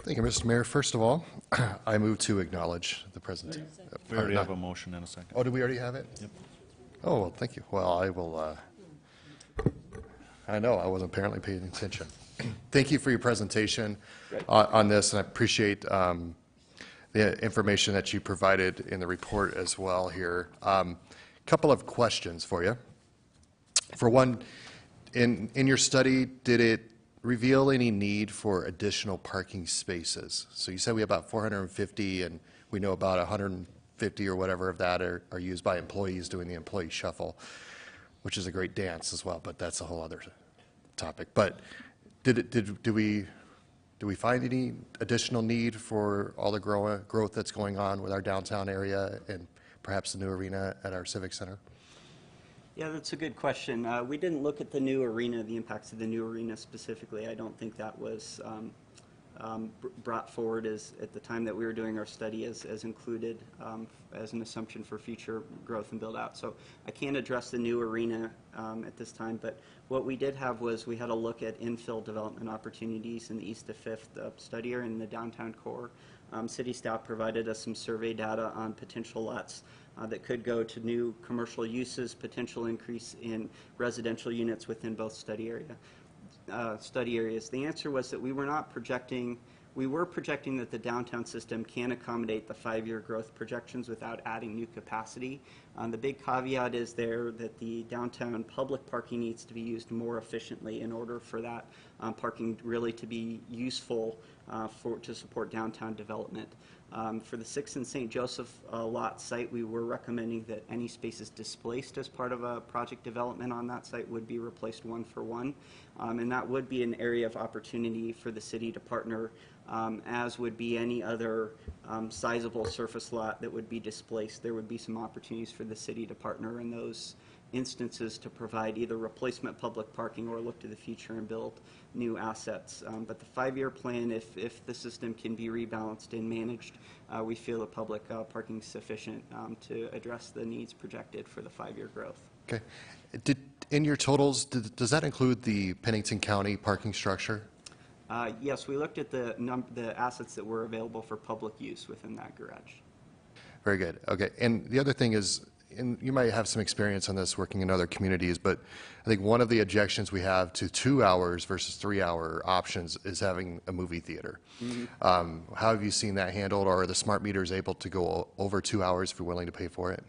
Thank you, Mr. Mayor. First of all, I move to acknowledge the presentation. We already have a motion in a second. Oh, do we already have it? Yep. Oh, well, thank you. Well, I will, I know, I wasn't apparently paying attention. Thank you for your presentation on this, and I appreciate the information that you provided in the report as well here. Couple of questions for you. For one, in your study, did it reveal any need for additional parking spaces? So you said we have about 450, and we know about 150 or whatever of that are used by employees doing the employee shuffle, which is a great dance as well, but that's a whole other topic. But do we find any additional need for all the growth that's going on with our downtown area and perhaps the new arena at our Civic Center? Yeah, that's a good question. We didn't look at the new arena, the impacts of the new arena specifically. I don't think that was brought forward at the time that we were doing our study as included as an assumption for future growth and build out. So I can't address the new arena at this time, but what we did have was we had a look at infill development opportunities in the east of 5th study area in the downtown core. City staff provided us some survey data on potential lots that could go to new commercial uses, potential increase in residential units within both study areas. The answer was that we were projecting that the downtown system can accommodate the 5-year growth projections without adding new capacity. The big caveat is there that the downtown public parking needs to be used more efficiently in order for that parking really to be useful to support downtown development. For the 6th and St. Joseph lot site, we were recommending that any spaces displaced as part of a project development on that site would be replaced 1 for 1. And that would be an area of opportunity for the city to partner, as would be any other sizable surface lot that would be displaced. There would be some opportunities for the city to partner in those instances to provide either replacement public parking or look to the future and build new assets. But the 5-year plan, if the system can be rebalanced and managed, we feel the public parking is sufficient to address the needs projected for the 5-year growth. Okay. In your totals, does that include the Pennington County parking structure? Yes, we looked at the assets that were available for public use within that garage. Very good. Okay. And the other thing is, and you might have some experience on this working in other communities, but I think one of the objections we have to 2 hours versus 3-hour options is having a movie theater. Mm-hmm. How have you seen that handled, or are the smart meters able to go over 2 hours if you're willing to pay for it?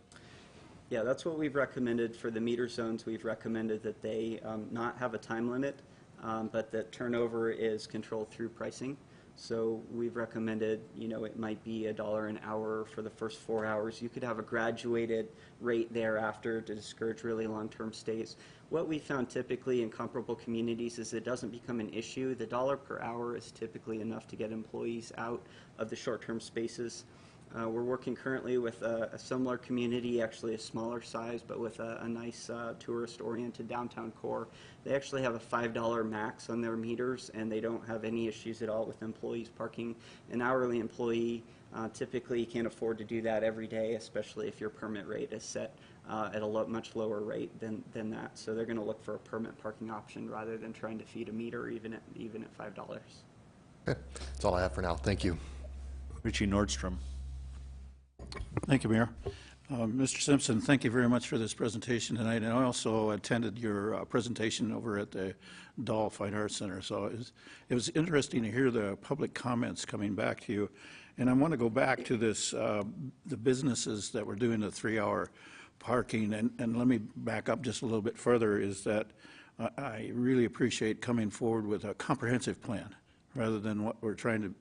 Yeah, that's what we've recommended for the meter zones. We've recommended that they not have a time limit, but that turnover is controlled through pricing. So we've recommended, it might be $1 an hour for the first 4 hours. You could have a graduated rate thereafter to discourage really long-term stays. What we found typically in comparable communities is it doesn't become an issue. The $1 per hour is typically enough to get employees out of the short-term spaces. We're working currently with a similar community, actually a smaller size, but with a nice tourist-oriented downtown core. They actually have a $5 max on their meters, and they don't have any issues at all with employees parking. An hourly employee typically can't afford to do that every day, especially if your permit rate is set at a much lower rate than that. So they're going to look for a permit parking option rather than trying to feed a meter even at $5. Okay. That's all I have for now. Thank you. Richie Nordstrom. Thank you, Mayor. Mr. Simpson, thank you very much for this presentation tonight, and I also attended your presentation over at the Dahl Fine Arts Center, so it was interesting to hear the public comments coming back to you. And I want to go back to this, the businesses that were doing the 3-hour parking, and let me back up just a little bit further, is that I really appreciate coming forward with a comprehensive plan rather than what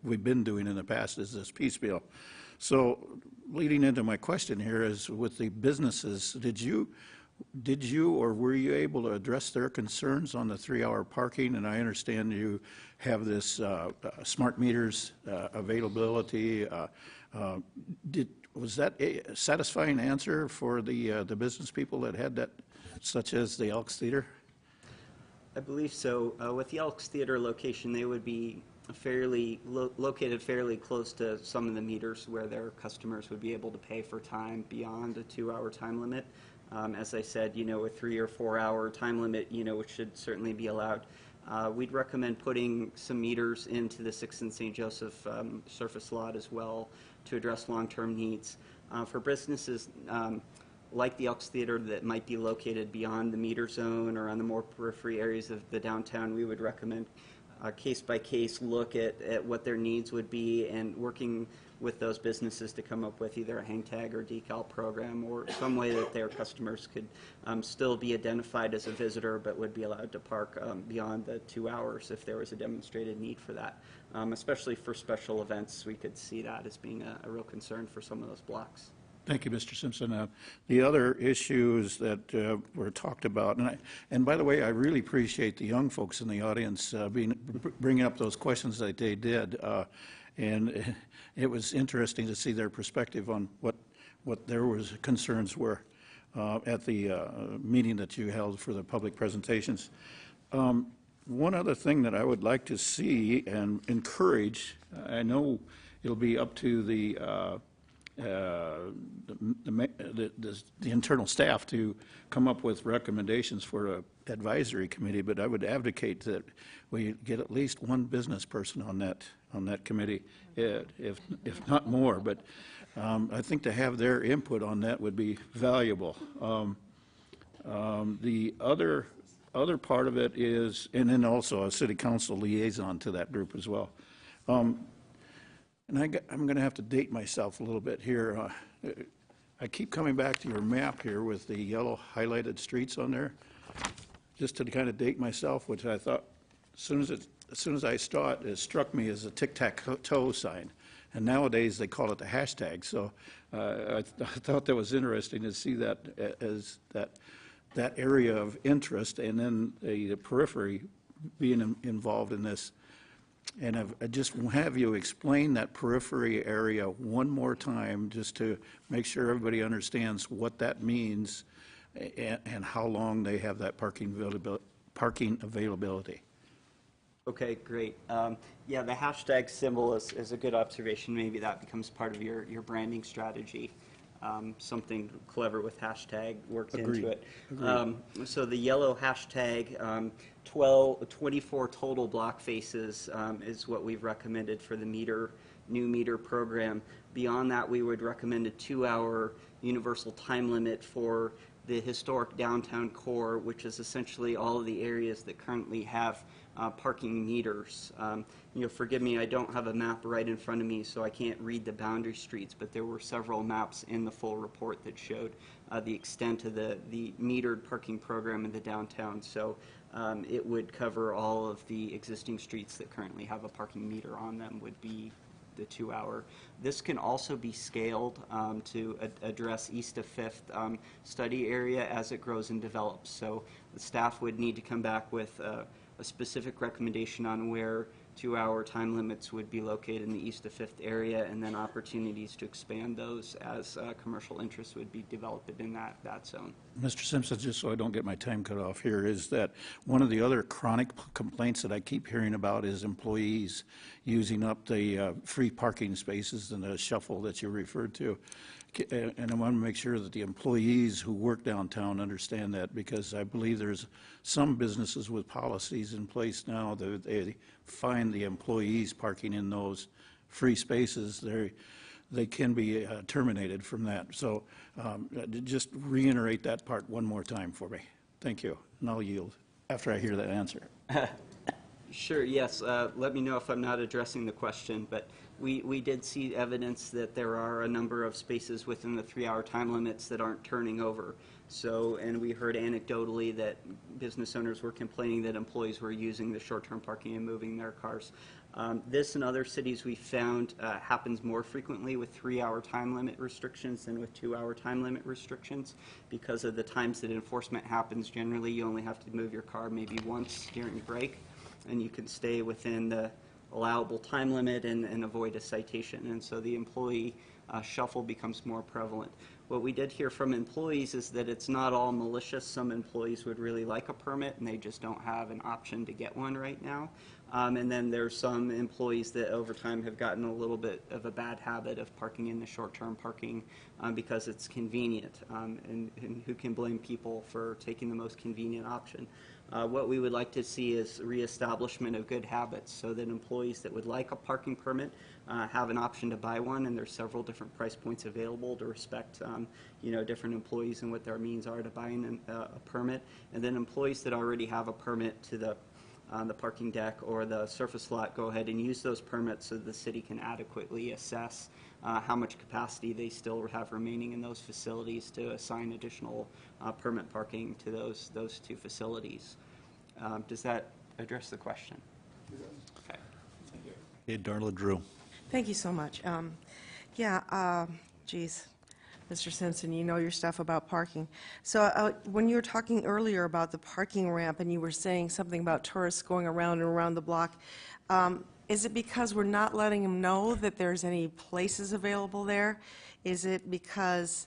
we've been doing in the past is this piecemeal. So leading into my question here is with the businesses, did you or were you able to address their concerns on the 3-hour parking? And I understand you have this smart meters availability. Was that a satisfying answer for the business people that had that, such as the Elks Theater? I believe so. With the Elks Theater location, they would be located fairly close to some of the meters where their customers would be able to pay for time beyond a 2-hour time limit. As I said, a 3 or 4 hour time limit, which should certainly be allowed. We'd recommend putting some meters into the 6th and St. Joseph surface lot as well to address long-term needs. For businesses like the Elks Theater that might be located beyond the meter zone or on the more periphery areas of the downtown, we would recommend a case-by-case look at what their needs would be and working with those businesses to come up with either a hang tag or decal program or some way that their customers could still be identified as a visitor but would be allowed to park beyond the 2 hours if there was a demonstrated need for that. Especially for special events, we could see that as being a real concern for some of those blocks. Thank you, Mr. Simpson. The other issues that were talked about, and by the way, I really appreciate the young folks in the audience bringing up those questions that they did, and it was interesting to see their perspective on what their concerns were. at the meeting that you held for the public presentations. One other thing that I would like to see and encourage, I know it'll be up to the internal staff to come up with recommendations for an advisory committee, but I would advocate that we get at least one business person on that committee, if not more. But I think to have their input on that would be valuable. The other part of it is, and then also a city council liaison to that group as well. And I'm going to have to date myself a little bit here. I keep coming back to your map here with the yellow highlighted streets on there, just to kind of date myself, which I thought, as soon as I saw it, it struck me as a tic-tac-toe sign. And nowadays they call it the hashtag. So I thought that was interesting to see that as that area of interest, and then the periphery being involved in this. And I just have you explain that periphery area one more time, just to make sure everybody understands what that means and how long they have that parking availability. Okay, great. Yeah, the hashtag symbol is a good observation. Maybe that becomes part of your branding strategy. Something clever with hashtag worked into it. So the yellow hashtag, 24 total block faces is what we've recommended for the new meter program. Beyond that, we would recommend a 2-hour universal time limit for the historic downtown core, which is essentially all of the areas that currently have parking meters. Forgive me, I don't have a map right in front of me, so I can't read the boundary streets, but there were several maps in the full report that showed the extent of the metered parking program in the downtown. So it would cover all of the existing streets that currently have a parking meter on them would be the 2-hour. This can also be scaled to address east of 5th study area as it grows and develops. So the staff would need to come back with a specific recommendation on where 2-hour time limits would be located in the east of 5th area, and then opportunities to expand those as commercial interests would be developed in that zone. Mr. Simpson, just so I don't get my time cut off here, is that one of the other chronic complaints that I keep hearing about is employees using up the free parking spaces and the shuffle that you referred to. And I want to make sure that the employees who work downtown understand that, because I believe there's some businesses with policies in place now that they find the employees parking in those free spaces, they can be terminated from that. So just reiterate that part one more time for me. Thank you, and I'll yield after I hear that answer. Sure, yes. Let me know if I'm not addressing the question, but we did see evidence that there are a number of spaces within the 3-hour time limits that aren't turning over. So, and we heard anecdotally that business owners were complaining that employees were using the short-term parking and moving their cars. This and other cities we found happens more frequently with 3-hour time limit restrictions than with 2-hour time limit restrictions. Because of the times that enforcement happens, generally you only have to move your car maybe once during break, and you can stay within the allowable time limit and avoid a citation. And so the employee shuffle becomes more prevalent. What we did hear from employees is that it's not all malicious. Some employees would really like a permit and they just don't have an option to get one right now. And then there's some employees that over time have gotten a little bit of a bad habit of parking in the short-term parking because it's convenient. And who can blame people for taking the most convenient option? What we would like to see is reestablishment of good habits so that employees that would like a parking permit have an option to buy one, and there's several different price points available to respect different employees and what their means are to buying a permit. And then employees that already have a permit to the parking deck or the surface lot go ahead and use those permits so the city can adequately assess how much capacity they still have remaining in those facilities to assign additional permit parking to those two facilities. Does that address the question? Okay. Okay, Darla Drew. Thank you so much. Geez, Mr. Simpson, you know your stuff about parking. So when you were talking earlier about the parking ramp and you were saying something about tourists going around and around the block, is it because we're not letting them know that there's any places available there? Is it because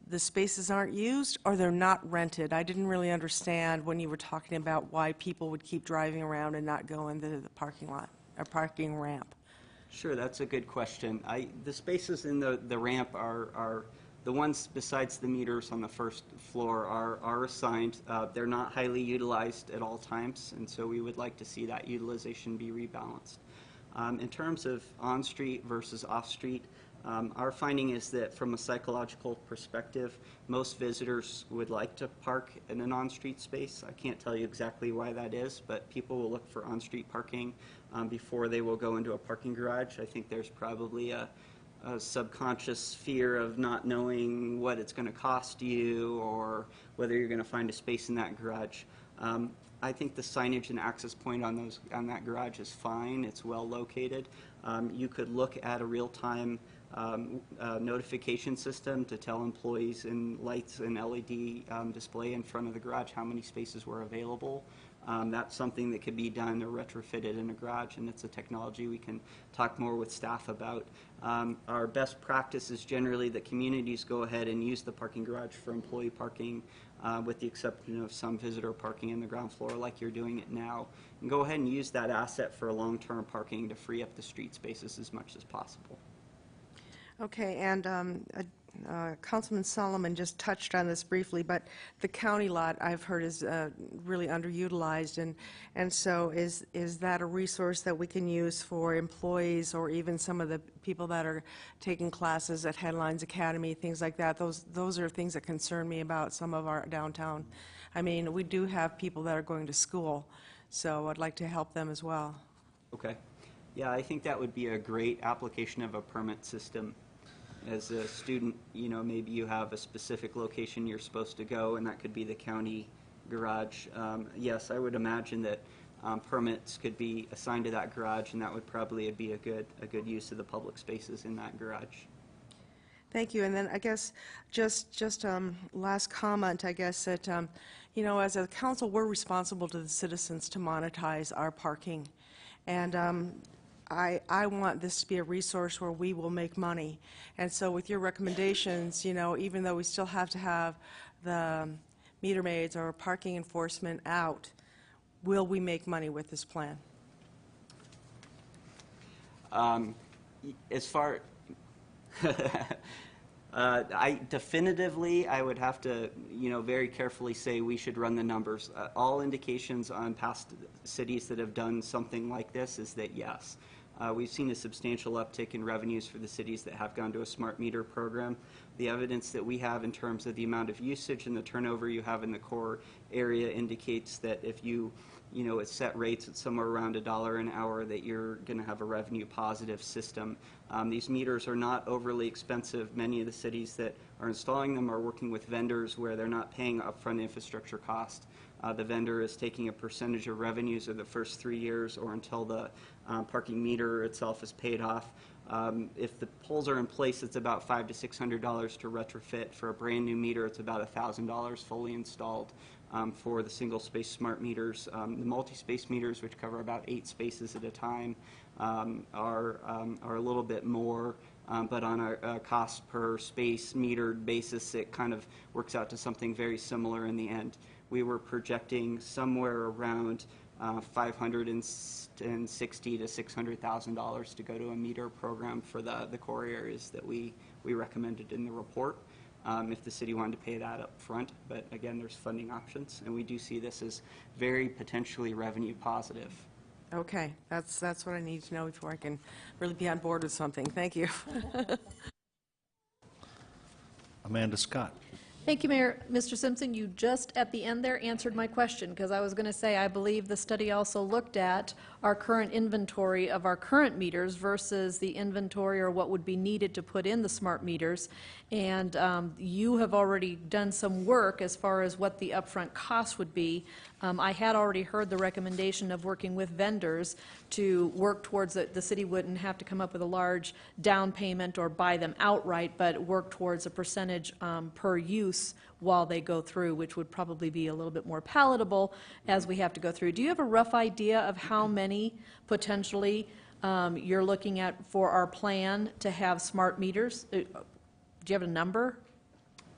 the spaces aren't used or they're not rented? I didn't really understand when you were talking about why people would keep driving around and not go into the parking lot or parking ramp. Sure, that's a good question. The spaces in the ramp are the ones besides the meters on the first floor are assigned. They're not highly utilized at all times, and so we would like to see that utilization be rebalanced. In terms of on-street versus off-street, our finding is that from a psychological perspective, most visitors would like to park in an on-street space. I can't tell you exactly why that is, but people will look for on-street parking before they will go into a parking garage. I think there's probably a subconscious fear of not knowing what it's going to cost you or whether you're going to find a space in that garage. I think the signage and access point on that garage is fine. It's well located. You could look at a real-time notification system to tell employees in lights and LED display in front of the garage how many spaces were available. That's something that could be done or retrofitted in a garage, and it's a technology we can talk more with staff about. Our best practice is generally that communities go ahead and use the parking garage for employee parking, with the exception of some visitor parking in the ground floor like you're doing it now. And go ahead and use that asset for long-term parking to free up the street spaces as much as possible. Okay, and Councilman Solomon just touched on this briefly, but the county lot I've heard is really underutilized, and so is that a resource that we can use for employees or even some of the people that are taking classes at Headlines Academy, things like that? Those are things that concern me about some of our downtown. I mean, we do have people that are going to school, so I'd like to help them as well. Okay. Yeah, I think that would be a great application of a permit system. As a student, you know, maybe you have a specific location you're supposed to go, and that could be the county garage. Yes, I would imagine that permits could be assigned to that garage, and that would probably be a good use of the public spaces in that garage. Thank you. And then I guess just last comment, I guess, that, you know, as a council, we're responsible to the citizens to monetize our parking. And I want this to be a resource where we will make money. And so with your recommendations, you know, even though we still have to have the meter maids or parking enforcement out, will we make money with this plan? As far I would have to, you know, very carefully say we should run the numbers. All indications on past cities that have done something like this is that yes. We've seen a substantial uptick in revenues for the cities that have gone to a smart meter program. The evidence that we have in terms of the amount of usage and the turnover you have in the core area indicates that if you know, it's set rates at somewhere around $1 an hour, that you're going to have a revenue positive system. These meters are not overly expensive. Many of the cities that are installing them are working with vendors where they're not paying upfront infrastructure cost. The vendor is taking a percentage of revenues of the first 3 years or until the parking meter itself is paid off. If the poles are in place, it's about $500 to $600 to retrofit. For a brand new meter, it's about $1,000 fully installed. For the single space smart meters, the multi-space meters, which cover about 8 spaces at a time, are a little bit more. But on a cost per space metered basis, it kind of works out to something very similar in the end. We were projecting somewhere around $560,000 to $600,000 to go to a meter program for the core areas that we recommended in the report. If the city wanted to pay that up front, but again, there's funding options, and we do see this as very potentially revenue positive. Okay, that's what I need to know before I can really be on board with something. Thank you. Amanda Scott. Thank you, Mayor. Mr. Simpson, you just at the end there answered my question, because I was going to say I believe the study also looked at our current inventory of our current meters versus the inventory or what would be needed to put in the smart meters. And you have already done some work as far as what the upfront cost would be. I had already heard the recommendation of working with vendors to work towards it. The city wouldn't have to come up with a large down payment or buy them outright, but work towards a percentage per use while they go through, which would probably be a little bit more palatable as we have to go through. Do you have a rough idea of how many potentially you're looking at for our plan to have smart meters? Do you have a number?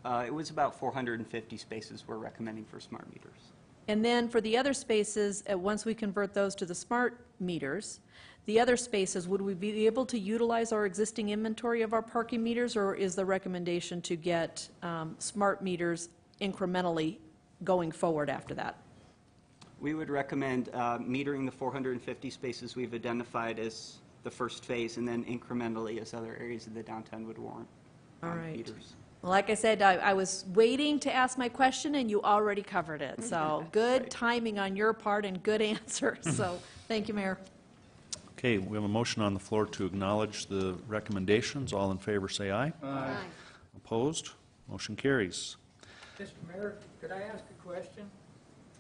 It was about 450 spaces we're recommending for smart meters. And then for the other spaces, once we convert those to the smart meters, the other spaces, would we be able to utilize our existing inventory of our parking meters, or is the recommendation to get smart meters incrementally going forward after that? We would recommend metering the 450 spaces we've identified as the first phase, and then incrementally as other areas of the downtown would warrant All right. meters. Like I said, I was waiting to ask my question, and you already covered it. So good timing on your part and good answer. So thank you, Mayor. Okay, we have a motion on the floor to acknowledge the recommendations. All in favor, say aye. Aye. Opposed? Motion carries. Mr. Mayor, could I ask a question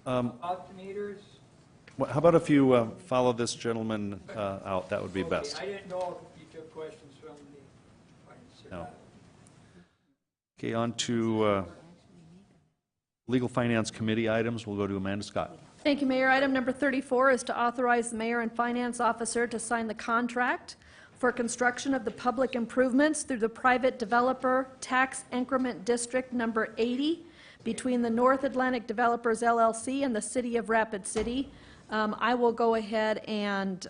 about the meters? How about if you follow this gentleman out? That would be best. Okay, I didn't know if you took questions from the No. Okay, on to Legal Finance Committee items. We'll go to Amanda Scott. Thank you, Mayor. Item number 34 is to authorize the mayor and finance officer to sign the contract for construction of the public improvements through the private developer tax increment district number 80 between the North Atlantic Developers LLC and the City of Rapid City. I will go ahead and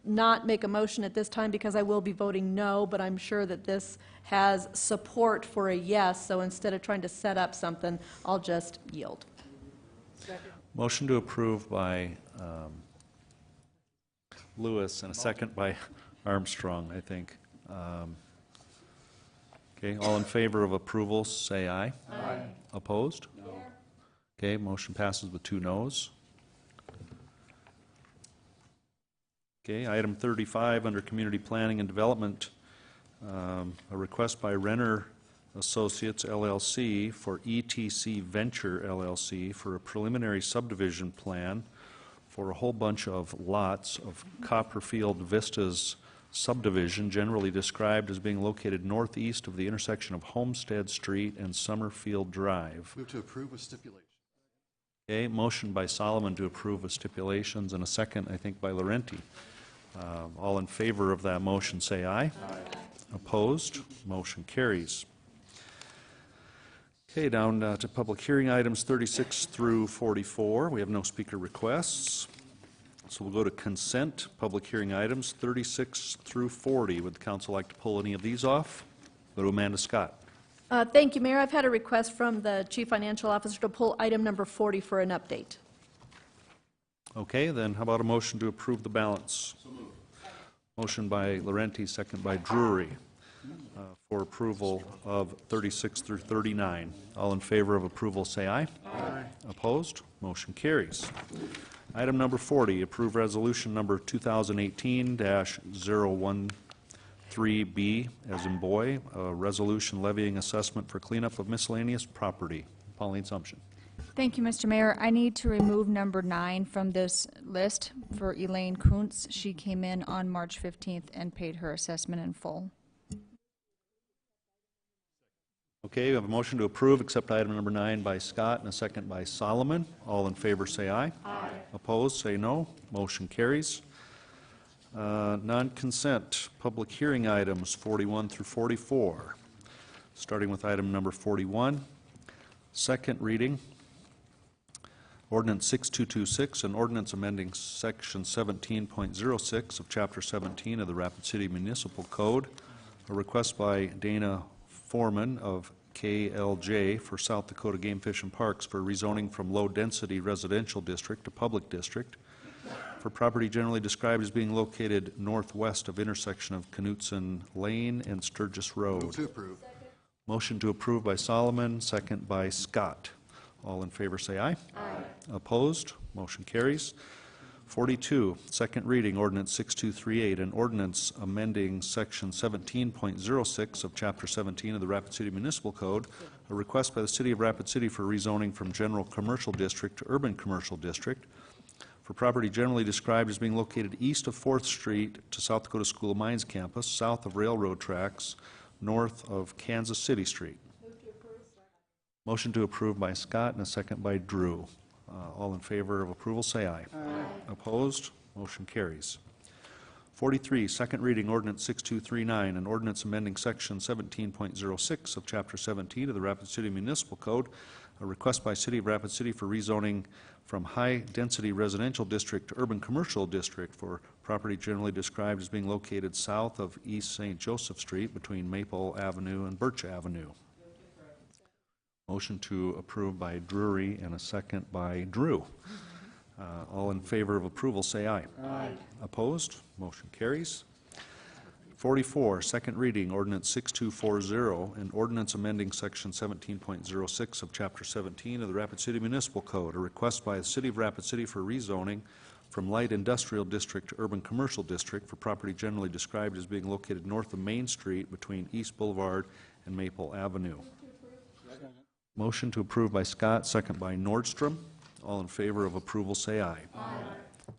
not make a motion at this time because I will be voting no, but I'm sure that this has support for a yes, so instead of trying to set up something, I'll just yield. Motion to approve by Lewis and a second by Armstrong, I think. Okay, all in favor of approval, say aye. Aye. Opposed? No. Okay, motion passes with 2 noes. Okay, item 35 under Community Planning and Development, a request by Renner Associates LLC for ETC Venture LLC for a preliminary subdivision plan for a whole bunch of lots of Copperfield Vistas subdivision, generally described as being located northeast of the intersection of Homestead Street and Summerfield Drive. Move to approve with stipulation. Okay, motion by Solomon to approve with stipulations, and a second, I think, by Laurenti. All in favor of that motion, say aye. Aye. Opposed? Motion carries. Okay, down to public hearing items 36 through 44. We have no speaker requests. So we'll go to consent, public hearing items 36 through 40. Would the council like to pull any of these off? Go to Amanda Scott. Thank you, Mayor. I've had a request from the Chief Financial Officer to pull item number 40 for an update. Okay, then how about a motion to approve the balance? So moved. Motion by Laurenti, second by Drury, for approval of 36 through 39. All in favor of approval, say aye. Aye. Opposed? Motion carries. Item number 40, approve resolution number 2018-013B, as in boy, a resolution levying assessment for cleanup of miscellaneous property. Pauline Sumption. Thank you, Mr. Mayor. I need to remove number 9 from this list for Elaine Kuntz. She came in on March 15th and paid her assessment in full. Okay, we have a motion to approve, accept item number 9 by Scott and a second by Solomon. All in favor say aye. Aye. Opposed, say no. Motion carries. Non-consent, public hearing items 41 through 44. Starting with item number 41, second reading. Ordinance 6226, an ordinance amending section 17.06 of chapter 17 of the Rapid City Municipal Code. A request by Dana Foreman of KLJ for South Dakota Game Fish and Parks for rezoning from low-density residential district to public district for property generally described as being located northwest of intersection of Knutson Lane and Sturgis Road. Move to approve. Motion to approve by Solomon, second by Scott. All in favor say aye. Aye. Opposed? Motion carries. 42, second reading, ordinance 6238, an ordinance amending section 17.06 of chapter 17 of the Rapid City Municipal Code, a request by the City of Rapid City for rezoning from general commercial district to urban commercial district for property generally described as being located east of 4th Street to South Dakota School of Mines campus, south of railroad tracks, north of Kansas City Street. Motion to approve by Scott and a second by Drew. All in favor of approval say aye. Aye. Opposed? Motion carries. 43, second reading ordinance 6239, an ordinance amending section 17.06 of chapter 17 of the Rapid City Municipal Code, a request by City of Rapid City for rezoning from high-density residential district to urban commercial district for property generally described as being located south of East St. Joseph Street between Maple Avenue and Birch Avenue. Motion to approve by Drury and a second by Drew. All in favor of approval, say aye. Aye. Opposed? Motion carries. 44, second reading, ordinance 6240, an ordinance amending section 17.06 of chapter 17 of the Rapid City Municipal Code, a request by the City of Rapid City for rezoning from light industrial district to urban commercial district for property generally described as being located north of Main Street between East Boulevard and Maple Avenue. Motion to approve by Scott, second by Nordstrom. All in favor of approval, say aye. Aye.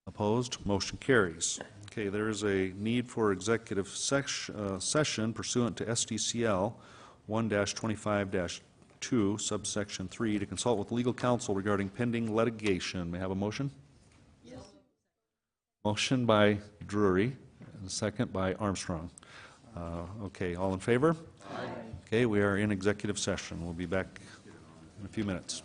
Opposed? Motion carries. Okay, there is a need for executive session pursuant to SDCL 1-25-2, subsection 3, to consult with legal counsel regarding pending litigation. May I have a motion? Yes. Motion by Drury, and a second by Armstrong. Okay, all in favor? Aye. Okay, we are in executive session. We'll be back in a few minutes.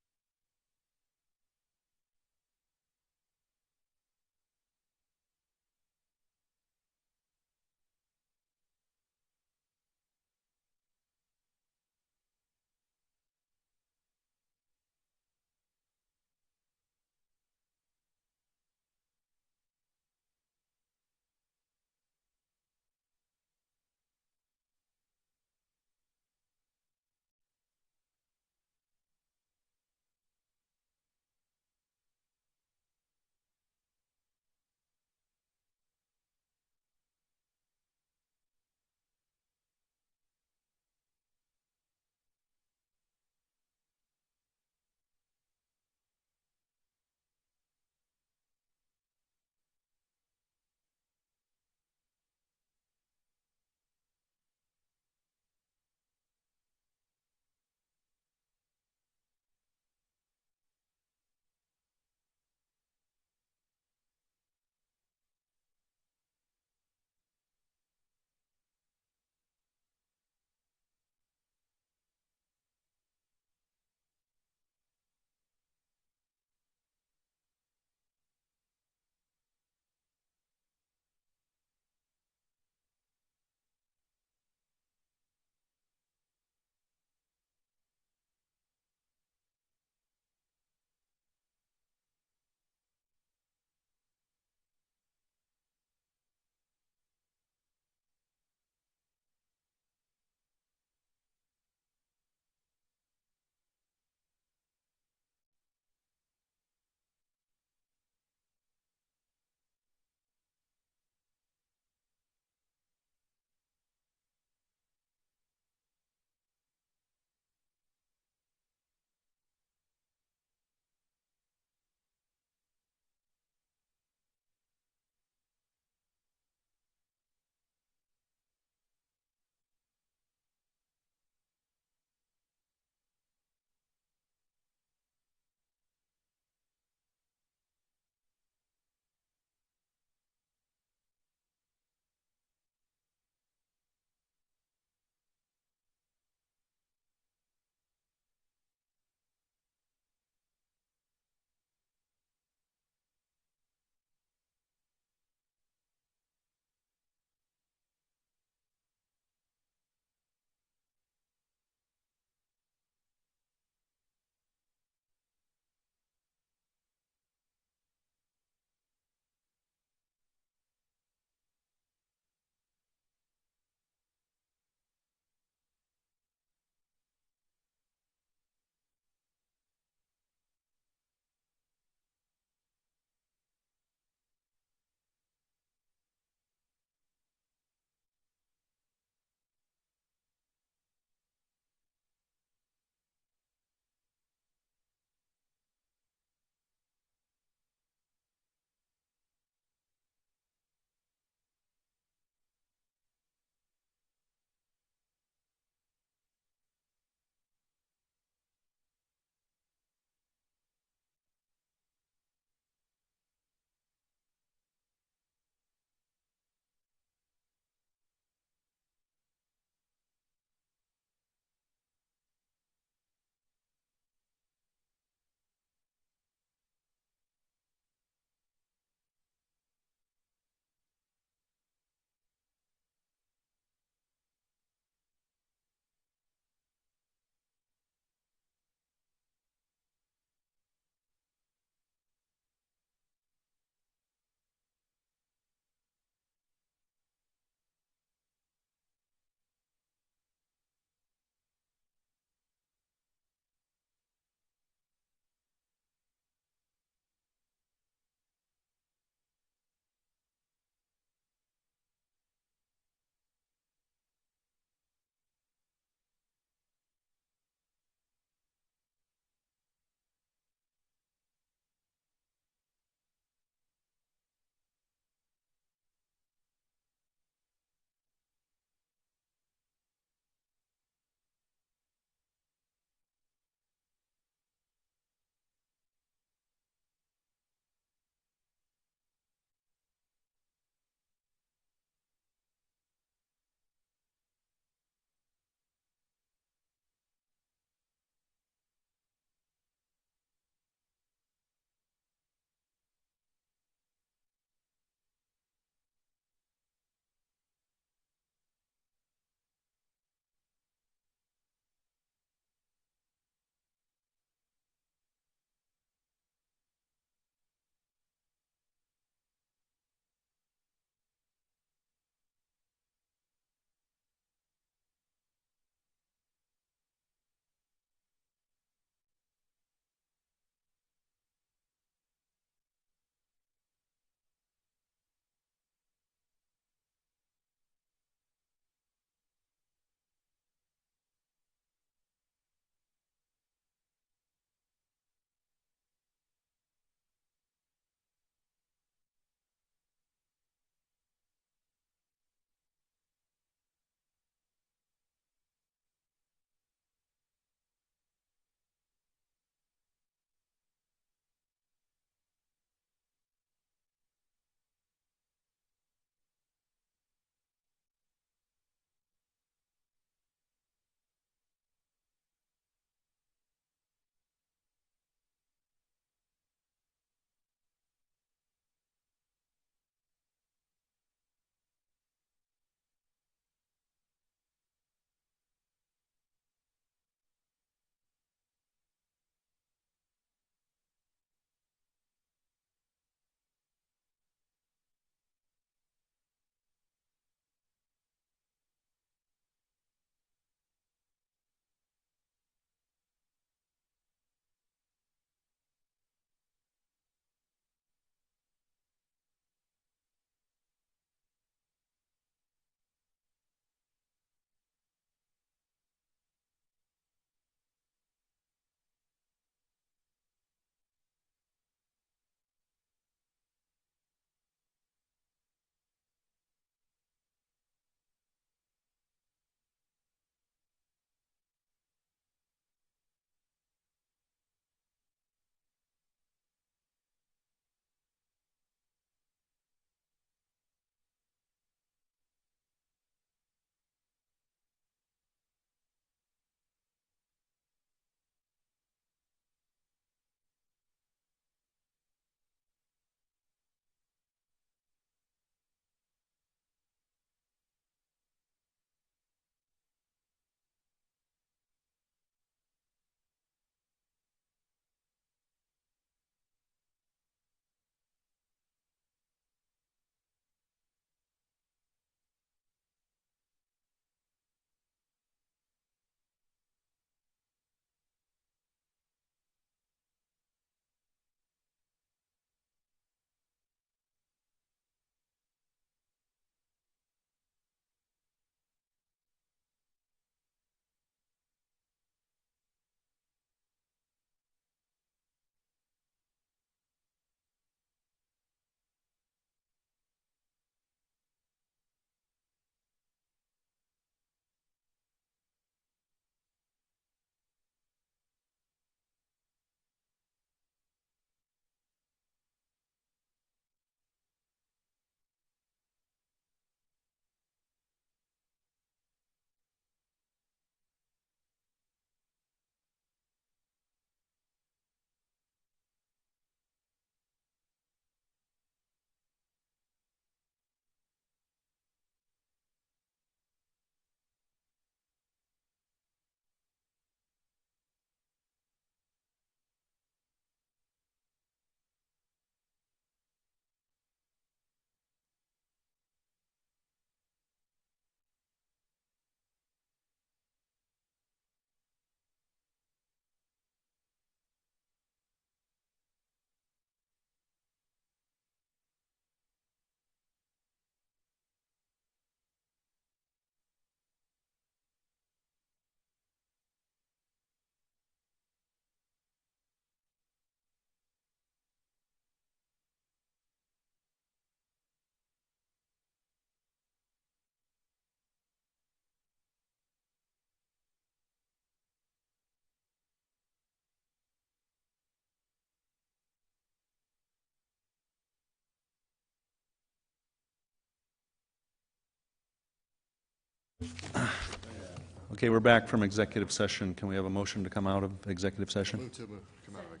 Okay, we're back from executive session. Can we have a motion to come out of executive session? Move to come out of it.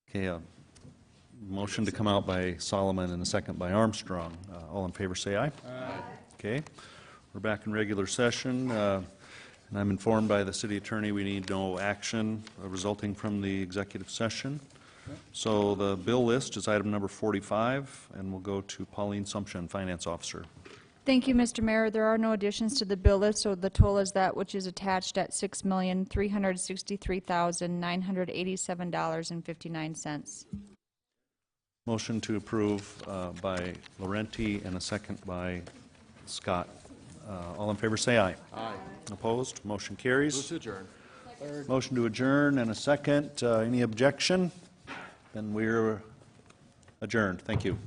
Okay, a motion to come out by Solomon and a second by Armstrong. All in favor, say aye. Aye. Okay, we're back in regular session, and I'm informed by the city attorney we need no action resulting from the executive session. So the bill list is item number 45, and we'll go to Pauline Sumption, Finance Officer. Thank you, Mr. Mayor. There are no additions to the bill list, so the total is that which is attached at $6,363,987.59. Motion to approve by Laurenti and a second by Scott. All in favor, say aye. Aye. Opposed? Motion carries. Move to adjourn. Motion to adjourn and a second. Any objection? Then we're adjourned. Thank you.